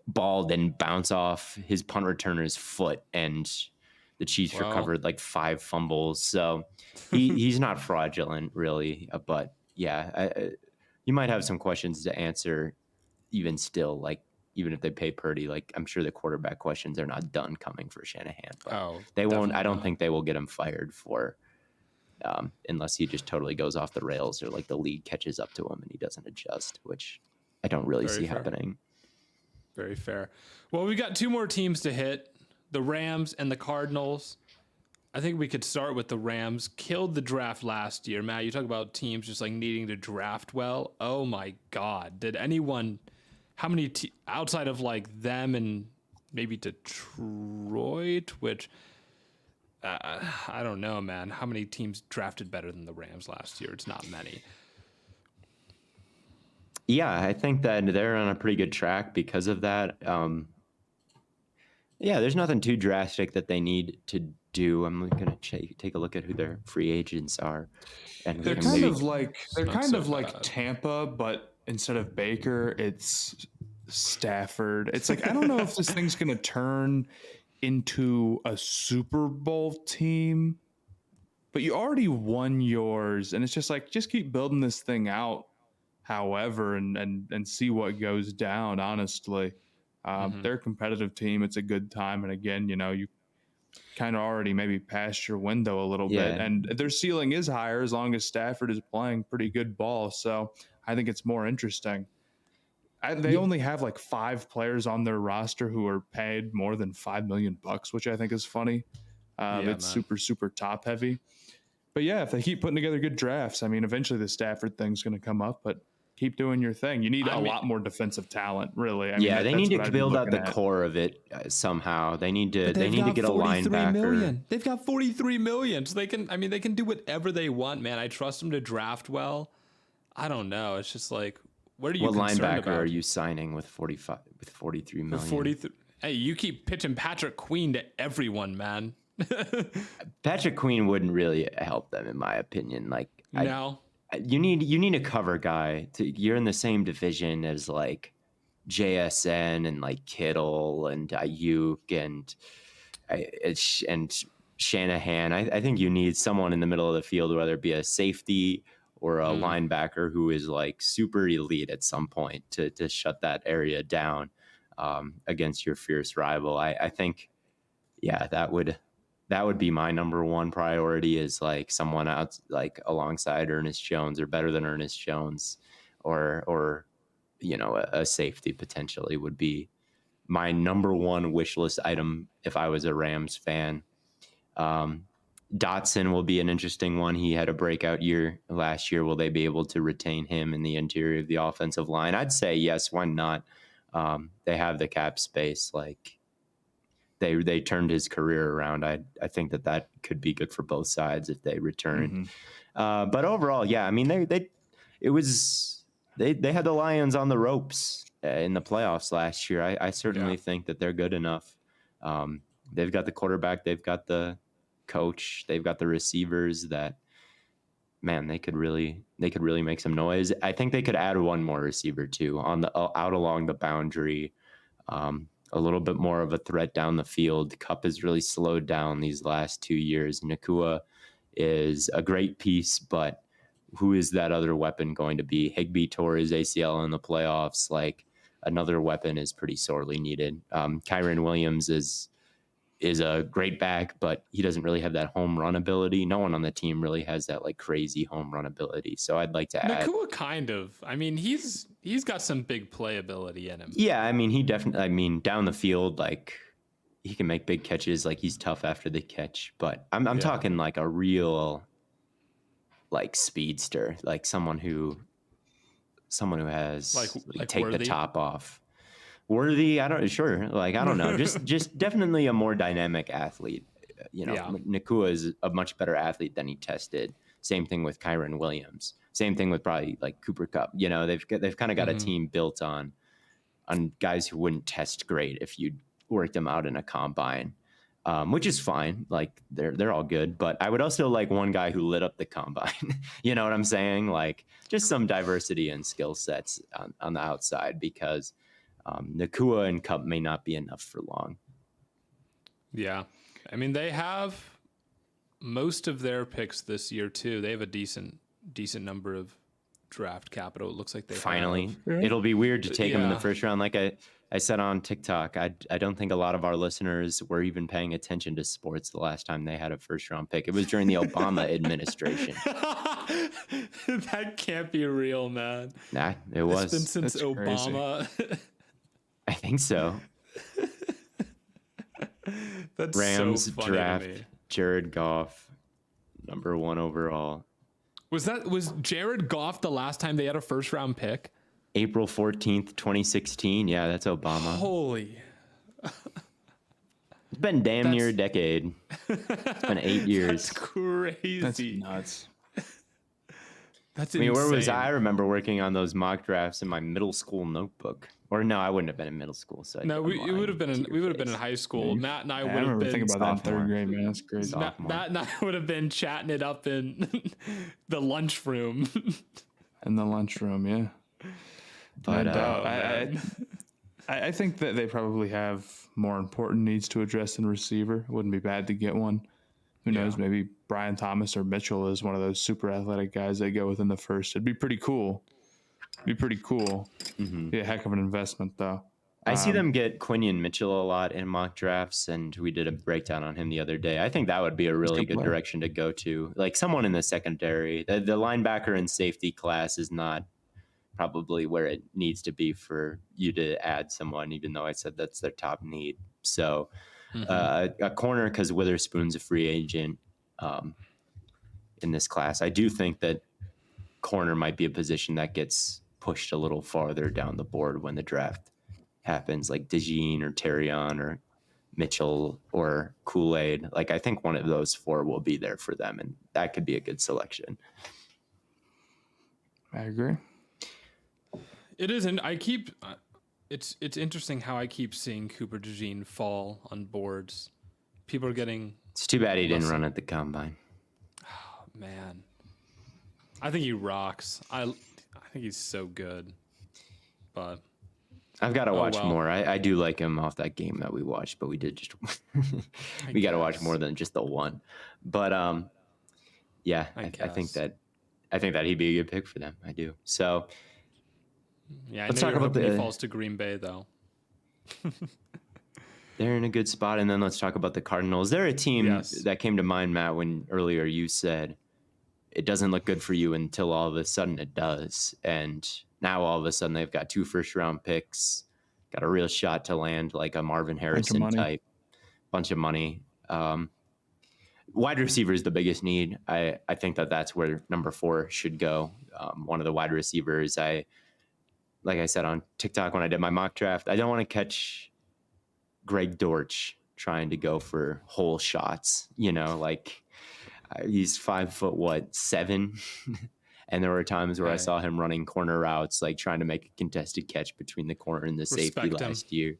ball didn't bounce off his punt returner's foot and the Chiefs recovered like 5 fumbles. So he's not fraudulent, really. But yeah, you might have some questions to answer even still, like, even if they pay Purdy. Like, I'm sure the quarterback questions are not done coming for Shanahan. But they won't. I don't think they will get him fired for unless he just totally goes off the rails, or like the league catches up to him and he doesn't adjust, which I don't really see happening. Very fair. Well, we got 2 more teams to hit, the Rams and the Cardinals. I think we could start with the Rams. Killed the draft last year. Matt, you talk about teams just like needing to draft well. Oh my God. Did anyone, how many, outside of like them and maybe Detroit, which I don't know, man. How many teams drafted better than the Rams last year? It's not many. Yeah, I think that they're on a pretty good track because of that. Yeah, there's nothing too drastic that they need to do. I'm going to take a look at who their free agents are, and we They're can kind maybe. of like not so bad. Tampa, but instead of Baker, it's Stafford. It's like I don't know if this thing's going to turn into a Super Bowl team, but you already won yours, and it's just like just keep building this thing out. However, and see what goes down. Honestly, they're a competitive team. It's a good time, and again, you kind of already maybe past your window a little bit. Yeah. And their ceiling is higher as long as Stafford is playing pretty good ball. So I think it's more interesting. They only have like 5 players on their roster who are paid more than $5 million, which I think is funny. It's man. super, super top heavy. But yeah, if they keep putting together good drafts, I mean, eventually the Stafford thing's going to come up, but keep doing your thing. You need a lot more defensive talent, really. I mean, Yeah, they that's need what to I'd be build out looking the at. core of it somehow. They need to get a 43 linebacker. million. They've got 43 million. So they can do whatever they want, man. I trust them to draft well. I don't know. It's just like, what are you What concerned linebacker about? are you signing with 43 For million? 43. Hey, you keep pitching Patrick Queen to everyone, man. Patrick Queen wouldn't really help them, in my opinion. Like, No. you need a cover guy. You're in the same division as like JSN and like Kittle and Ayuk and Shanahan. I think you need someone in the middle of the field, whether it be a safety or a linebacker who is like super elite at some point to shut that area down against your fierce rival. I think, yeah, that would be my number one priority, is like someone out like alongside Ernest Jones or better than Ernest Jones, or a safety potentially would be my number one wish list item if I was a Rams fan. Dotson will be an interesting one. He had a breakout year last year. Will they be able to retain him in the interior of the offensive line? I'd say yes. Why not? They have the cap space. Like, they turned his career around. I think that could be good for both sides if they return. But overall, yeah, I mean, they had the Lions on the ropes in the playoffs last year. I certainly think that they're good enough. They've got the quarterback, they've got the coach, they've got the receivers that, man, they could really make some noise. I think they could add one more receiver too on the out along the boundary. A little bit more of a threat down the field. Kupp has really slowed down these last 2 years. Nakua is a great piece, but who is that other weapon going to be? Higbee tore his ACL in the playoffs. Like, another weapon is pretty sorely needed. Kyron Williams is a great back, but he doesn't really have that home run ability. No one on the team really has that like crazy home run ability. So I'd like to add. Nakua kind of. I mean, he's got some big playability in him. Yeah, I mean, he definitely. I mean, down the field, like, he can make big catches. Like, he's tough after the catch. But I'm talking like a real, like, speedster, like someone who has like take Worthy? the top off. Worthy, I don't know. Just definitely a more dynamic athlete. Nakua is a much better athlete than he tested. Same thing with Kyron Williams. Same thing with probably like Cooper Kupp. They've kind of got a team built on guys who wouldn't test great if you worked them out in a combine, which is fine. Like, they're all good. But I would also like one guy who lit up the combine. You know what I'm saying? Like, just some diversity and skill sets on the outside, because Nakua and Kupp may not be enough for long. Yeah. I mean, they have most of their picks this year too. They have a decent number of draft capital. It looks like they Finally, have. it'll be weird to take him in the Yeah. first round. Like I said on TikTok, I don't think a lot of our listeners were even paying attention to sports the last time they had a first round pick. It was during the Obama administration. That can't be real, man. Nah, it was. It's been since That's Obama. I think so. That's Rams so funny draft to me. Jared Goff, number 1 overall. Was Jared Goff the last time they had a first round pick? April 14th, 2016. Yeah, that's Obama. Holy. It's been damn near a decade. It's been 8 years. That's crazy. That's nuts. That's I mean, insane. where was I? I remember working on those mock drafts in my middle school notebook. Or no, I wouldn't have been in middle school. So No, we would have been in high school. Yeah, Matt and I I would have remember been thinking about that in sophomore. third grade, man. That's crazy. Sophomore. Matt and I would have been chatting it up in the lunchroom. In the lunchroom, yeah. But I think that they probably have more important needs to address than receiver. Wouldn't be bad to get one. Who knows? Maybe Brian Thomas or Mitchell is one of those super athletic guys they go within the first. It'd be pretty cool. Be a heck of an investment, though. I see them get Quinion Mitchell a lot in mock drafts, and we did a breakdown on him the other day. I think that would be a really good direction to go to. Like someone in the secondary. The linebacker and safety class is not probably where it needs to be for you to add someone, even though I said that's their top need. So a corner, because Witherspoon's a free agent in this class. I do think that corner might be a position that gets pushed a little farther down the board when the draft happens, like DeJean or Terrion or Mitchell or Kool-Aid. Like I think one of those four will be there for them, and that could be a good selection. I agree. It is, and I keep. It's interesting how I keep seeing Cooper DeJean fall on boards. People are getting. It's too bad he didn't run at the combine. Oh, man, I think he rocks. I think he's so good, but I've got to watch more. I do like him off that game that we watched, but we did just we got to watch more than just the one. But yeah, I think that he'd be a good pick for them. I do. So. Yeah, let's talk about he falls to Green Bay though. They're in a good spot, and then let's talk about the Cardinals. They're a team that came to mind, Matt, when earlier you said it doesn't look good for you until all of a sudden it does, and now all of a sudden they've got 2 first-round picks, got a real shot to land like a Marvin Harrison type, bunch of money. Wide receiver is the biggest need. I think that's where number 4 should go. One of the wide receivers like I said on TikTok when I did my mock draft, I don't want to catch Greg Dortch trying to go for hole shots. Like he's 5'7", and there were times where I saw him running corner routes, like trying to make a contested catch between the corner and the safety last year.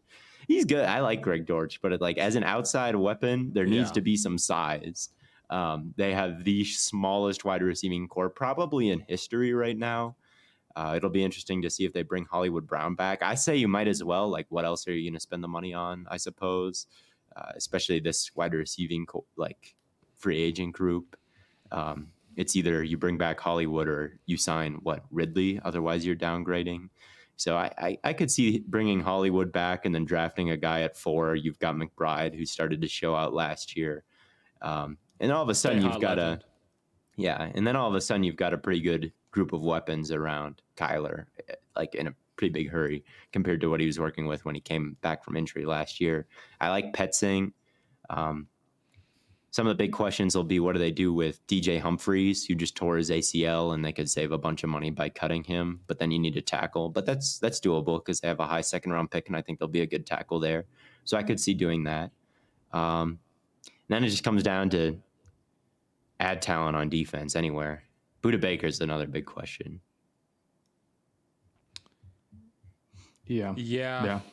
He's good. I like Greg Dortch, but as an outside weapon, there needs to be some size. They have the smallest wide receiving core probably in history right now. It'll be interesting to see if they bring Hollywood Brown back. I say you might as well. Like, what else are you going to spend the money on, I suppose, especially this wide receiving free agent group. It's either you bring back Hollywood or you sign, Ridley? Otherwise, you're downgrading. So I could see bringing Hollywood back and then drafting a guy at 4. You've got McBride, who started to show out last year. And all of a sudden, you've got and then all of a sudden, you've got a pretty good group of weapons around Kyler, like in a pretty big hurry compared to what he was working with when he came back from injury last year. I like Petzing. Some of the big questions will be, what do they do with DJ Humphries, who just tore his ACL, and they could save a bunch of money by cutting him, but then you need a tackle. But that's doable because they have a high 2nd-round pick, and I think they'll be a good tackle there. So I could see doing that. Then it just comes down to add talent on defense anywhere. Budda Baker's another big question. Yeah,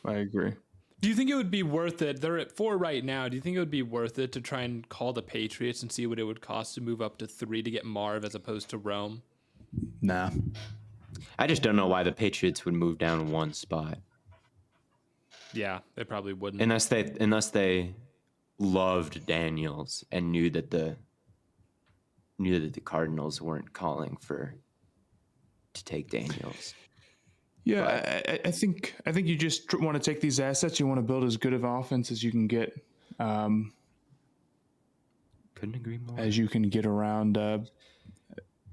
I agree. Do you think it would be worth it? They're at 4 right now. Do you think it would be worth it to try and call the Patriots and see what it would cost to move up to 3 to get Marv as opposed to Rome? Nah. I just don't know why the Patriots would move down 1 spot. Yeah, they probably wouldn't. Unless they loved Daniels and knew that the Cardinals weren't calling to take Daniels. Yeah, I think you just want to take these assets. You want to build as good of offense as you can get. Couldn't agree more. As you can get around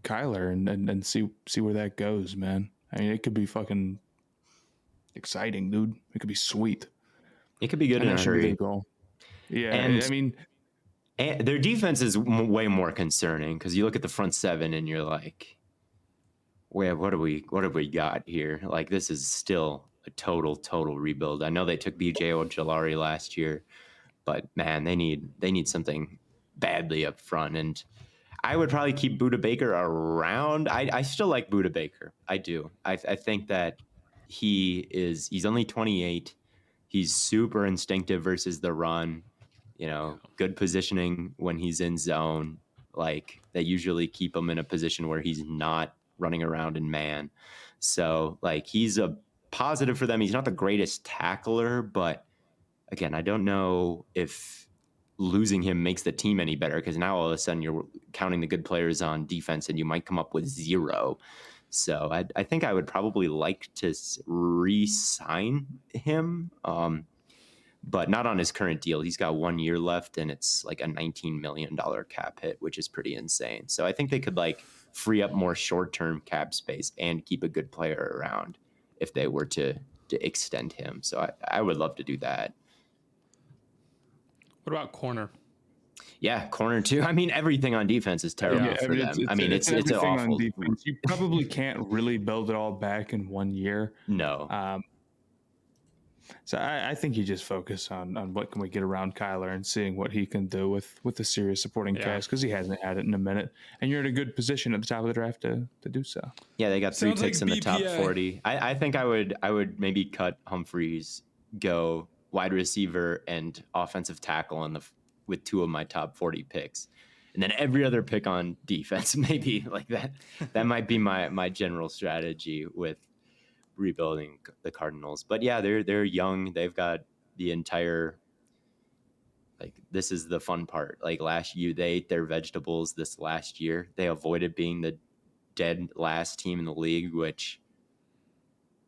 Kyler and see where that goes, man. I mean, it could be fucking exciting, dude. It could be sweet. It could be good in a hurry. Yeah, and I mean, their defense is way more concerning because you look at the front 7 and you're like, "Wait, what have we got here?" Like, this is still a total rebuild. I know they took BJ Ojolari last year, but man, they need something badly up front. And I would probably keep Buda Baker around. I still like Buda Baker. I do. I think that he's only 28. He's super instinctive versus the run. Good positioning when he's in zone. Like they usually keep him in a position where he's not running around in man. So like he's a positive for them. He's not the greatest tackler, but again, I don't know if losing him makes the team any better because now all of a sudden you're counting the good players on defense and you might come up with 0. So I think I would probably like to re-sign him, but not on his current deal. He's got 1 year left and it's like a $19 million cap hit, which is pretty insane. So I think they could like free up more short-term cap space and keep a good player around if they were to extend him. So I would love to do that. What about corner? Yeah, corner too. I mean, everything on defense is terrible for them. It's awful. On defense. You probably can't really build it all back in 1 year. No. So I think you just focus on what can we get around Kyler and seeing what he can do with the serious supporting cast because he hasn't had it in a minute, and you're in a good position at the top of the draft to do so. Yeah, they got 3 picks in the top 40. I think I would maybe cut Humphreys, go wide receiver and offensive tackle with 2 of my top 40 picks. And then every other pick on defense, maybe like that. That might be my general strategy with rebuilding the Cardinals. But yeah, they're young. They've got the entire, like, this is the fun part. Like last year, they ate their vegetables this last year. They avoided being the dead last team in the league, which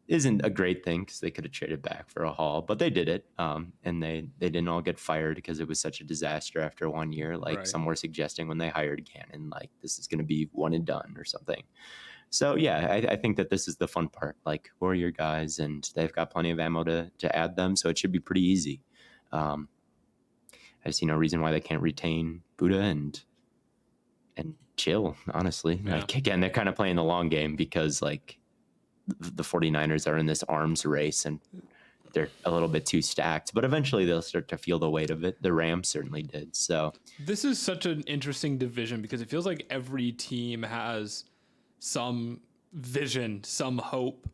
isn't a great thing because they could have traded back for a haul, but they did it. And they didn't all get fired because it was such a disaster after 1 year. Like some were suggesting when they hired Cannon, like this is going to be one and done or something. So yeah, I think that this is the fun part. Like who are your guys, and they've got plenty of ammo to add them, so it should be pretty easy. I see no reason why they can't retain Buda and chill. Honestly, like again, they're kind of playing the long game because like the 49ers are in this arms race and they're a little bit too stacked, but eventually they'll start to feel the weight of it. The Rams certainly did. So this is such an interesting division because it feels like every team has some vision, some hope,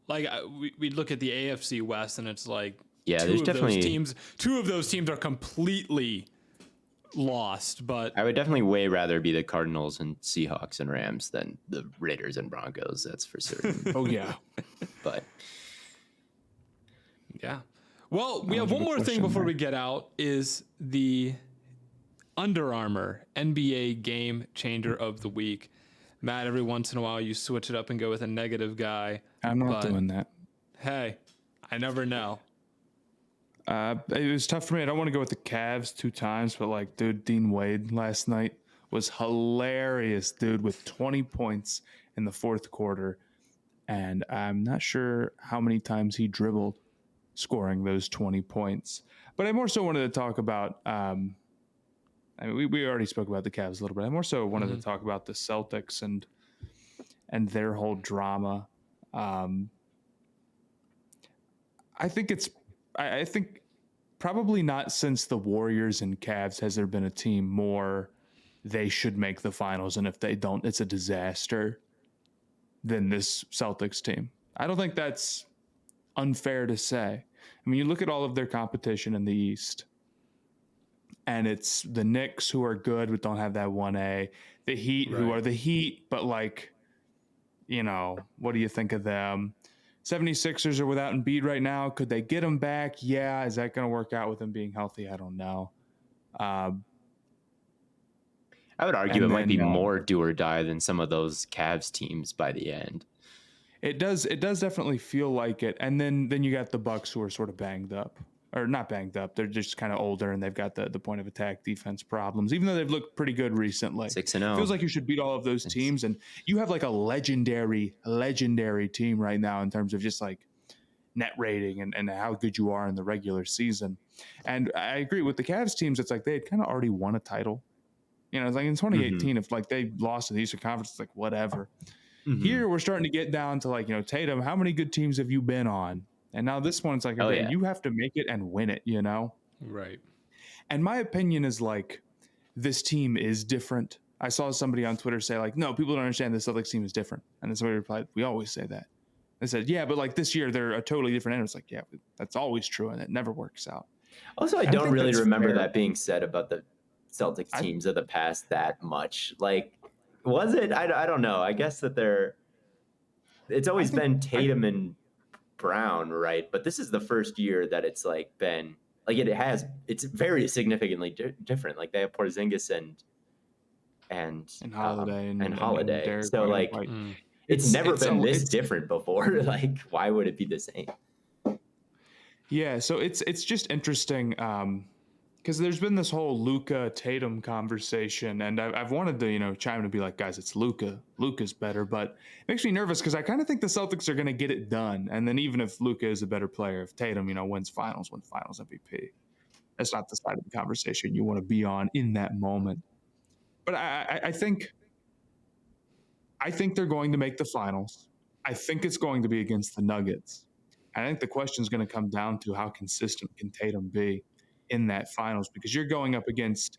like we look at the AFC West and it's like, there's definitely two of those teams are completely lost, but I would definitely way rather be the Cardinals and Seahawks and Rams than the Raiders and Broncos. That's for certain. Oh yeah. But yeah. Well, we have one more thing before we get out is the Under Armour NBA Game Changer of the Week. Matt, every once in a while you switch it up and go with a negative guy. I'm not doing that. Hey, I never know. It was tough for me. I don't want to go with the Cavs 2 times, but like, dude, Dean Wade last night was hilarious, dude, with 20 points in the 4th quarter. And I'm not sure how many times he dribbled scoring those 20 points. But I more so wanted to talk about, we already spoke about the Cavs a little bit. I more so wanted to talk about the Celtics and their whole drama. I think probably not since the Warriors and Cavs has there been a team more they should make the finals, and if they don't, it's a disaster, than this Celtics team. I don't think that's unfair to say. I mean, you look at all of their competition in the East, and it's the Knicks who are good but don't have that 1A, the Heat who are the Heat, but like, what do you think of them? 76ers are without Embiid right now. Could they get him back? Yeah. Is that going to work out with him being healthy? I don't know. I would argue it might be more do or die than some of those Cavs teams by the end. It does definitely feel like it. And then you got the Bucks who are sort of banged up. Or not banged up. They're just kind of older and they've got the point of attack defense problems, even though they've looked pretty good recently. 6-0. Feels like you should beat all of those teams. And you have like a legendary team right now in terms of just like net rating and how good you are in the regular season. And I agree with the Cavs teams. It's like they had kind of already won a title. It's like in 2018, if like they lost to the Eastern Conference, it's like whatever. Here we're starting to get down to like, Tatum, how many good teams have you been on? And now this one's like, you have to make it and win it, Right. And my opinion is like, this team is different. I saw somebody on Twitter say like, no, people don't understand the Celtics team is different. And then somebody replied, we always say that. They said, yeah, but like this year they're a totally different end. It's like, yeah, that's always true, and it never works out. Also, I don't really remember fair. that being said about the Celtics teams of the past that much. Like, was it? I don't know. I guess that it's always been Tatum and Brown, right? But this is the first year that it's like been like it's very significantly different. Like they have Porzingis and Holiday and Holiday. Derek so like it's never been this different before. Like, why would it be the same? Yeah, so it's just interesting because there's been this whole Luka Tatum conversation, and I've wanted to chime in and be like, guys, it's Luka. Luka's better, but it makes me nervous because I kind of think the Celtics are going to get it done. And then even if Luka is a better player, if Tatum wins Finals MVP, that's not the side of the conversation you want to be on in that moment. But I think they're going to make the Finals. I think it's going to be against the Nuggets. I think the question is going to come down to how consistent can Tatum be in that Finals, because you're going up against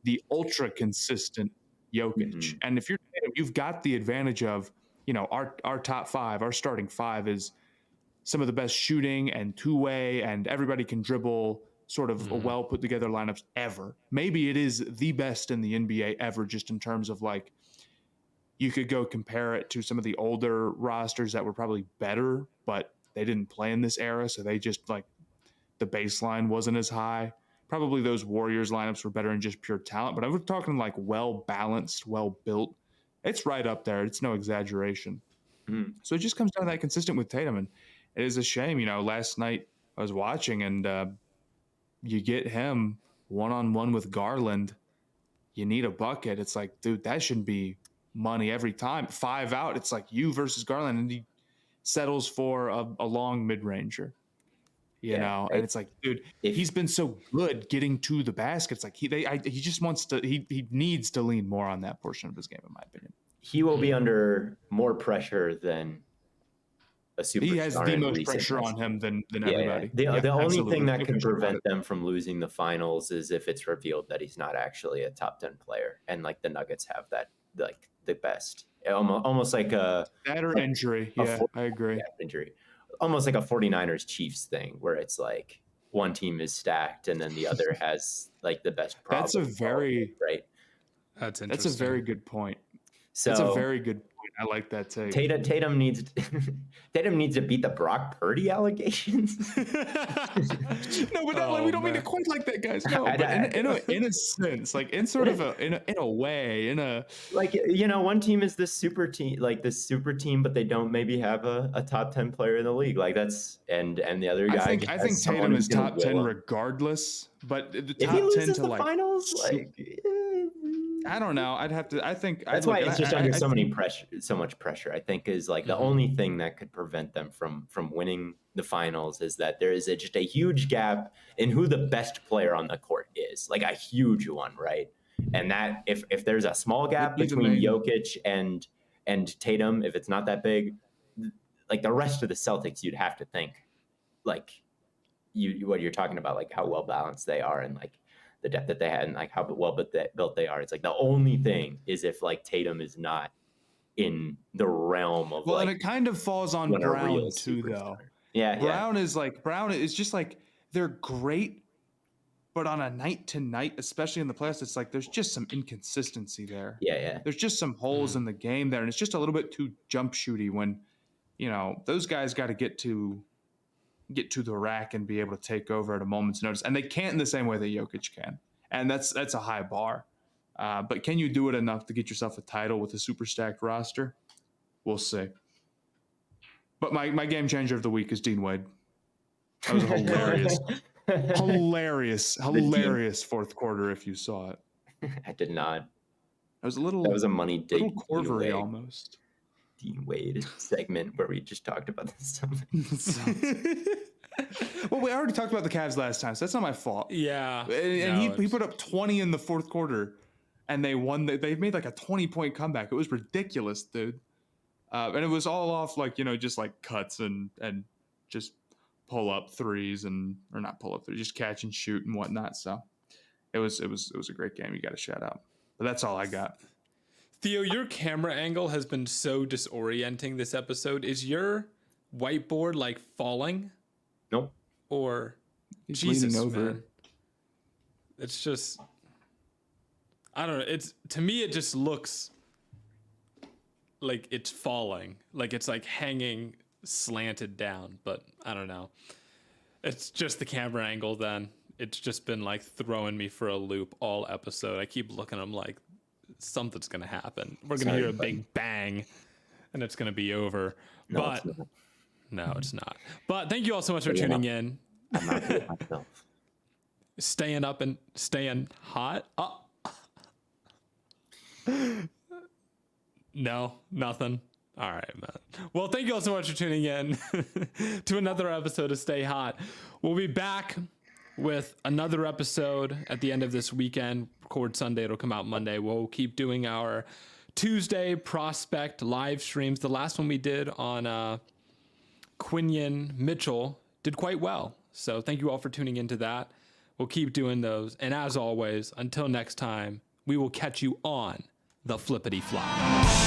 the ultra consistent Jokic. Mm-hmm. And if you're Tatum, you've got the advantage of, our top five, our starting five is some of the best shooting and two-way, and everybody can dribble, sort of a well put together lineups ever. Maybe it is the best in the NBA ever, just in terms of like, you could go compare it to some of the older rosters that were probably better, but they didn't play in this era, so they just like the baseline wasn't as high. Probably those Warriors lineups were better in just pure talent, but I was talking like well balanced, well built. It's right up there. It's no exaggeration. So it just comes down to that consistent with Tatum, and it is a shame. Last night I was watching, and you get him one-on-one with Garland. You need a bucket. It's like, dude, that shouldn't be money every time. 5 out, it's like you versus Garland, and he settles for a long mid-ranger. And it's like, dude, he's been so good getting to the basket. It's like he just wants to. He needs to lean more on that portion of his game, in my opinion. He will be under more pressure than a superstar. He has the most pressure on him than everybody. The only thing that could prevent them from losing the Finals is if it's revealed that he's not actually a top 10 player, and like the Nuggets have that, like the best, almost like a that or injury. I agree. Injury. Almost like a 49ers Chiefs thing, where it's like one team is stacked and then the other has like the best problem. That's a very That's interesting. That's a very good point. So that's a very good point. I like that take. Tatum needs to beat the Brock Purdy allegations. No, but we don't mean to quite like that, guys. No, but in a sense, like in sort of in a way, like one team is this super team, but they don't maybe have a top 10 player in the league. Like that's and the other guy. I think Tatum is top 10 regardless, but the top if he loses 10 to the like finals, I don't know. I'd have to. I think that's why it's just under so much pressure. I think is like the only thing that could prevent them from winning the finals is that there is just a huge gap in who the best player on the court is, like a huge one, right? And that if there's a small gap between Jokic and Tatum, if it's not that big, like the rest of the Celtics, you'd have to think like what you're talking about, like how well balanced they are and like the depth that they had and like how well built they are. It's like the only thing is if like Tatum is not in the realm of and it kind of falls on Brown too, though. Yeah, Brown is just like they're great, but on a night to night, especially in the playoffs, it's like there's just some inconsistency there. Yeah. There's just some holes in the game there, and it's just a little bit too jump shooty when those guys got to get to the rack and be able to take over at a moment's notice. And they can't in the same way that Jokic can. And that's a high bar. But can you do it enough to get yourself a title with a super stacked roster? We'll see. But my game changer of the week is Dean Wade. That was a hilarious fourth quarter if you saw it. I did not. That was a money dig. A little Corvery almost. Dean Wade segment where we just talked about this stuff. Well, we already talked about the Cavs last time, so that's not my fault. Yeah. And he put up 20 in the fourth quarter, and they won. They made like a 20-point comeback. It was ridiculous, dude. And it was all off like, just like cuts and just pull up threes or not pull up threes, just catch and shoot and whatnot. So it was a great game. You got to shout out. But that's all I got. Theo, your camera angle has been so disorienting this episode. Is your whiteboard like falling? Nope. Or He's Jesus, leaning over. man. It's just, I don't know. It's, to me, it just looks like it's falling, like it's like hanging slanted down, but I don't know. It's just the camera angle then. It's just been like throwing me for a loop all episode. I keep looking at them like something's going to happen. We're going to hear a big bang and it's going to be over. No, But it's not. no, it's not. But thank you all so much for tuning in. I'm not doing it myself. Staying up and staying hot. No, nothing. All right, man. Well, thank you all so much for tuning in to another episode of Stay Hot. We'll be back with another episode at the end of this weekend. Record Sunday, it'll come out Monday. We'll keep doing our Tuesday prospect live streams. The last one we did on Quinion Mitchell did quite well. So thank you all for tuning into that. We'll keep doing those. And as always, until next time, we will catch you on the flippity flop.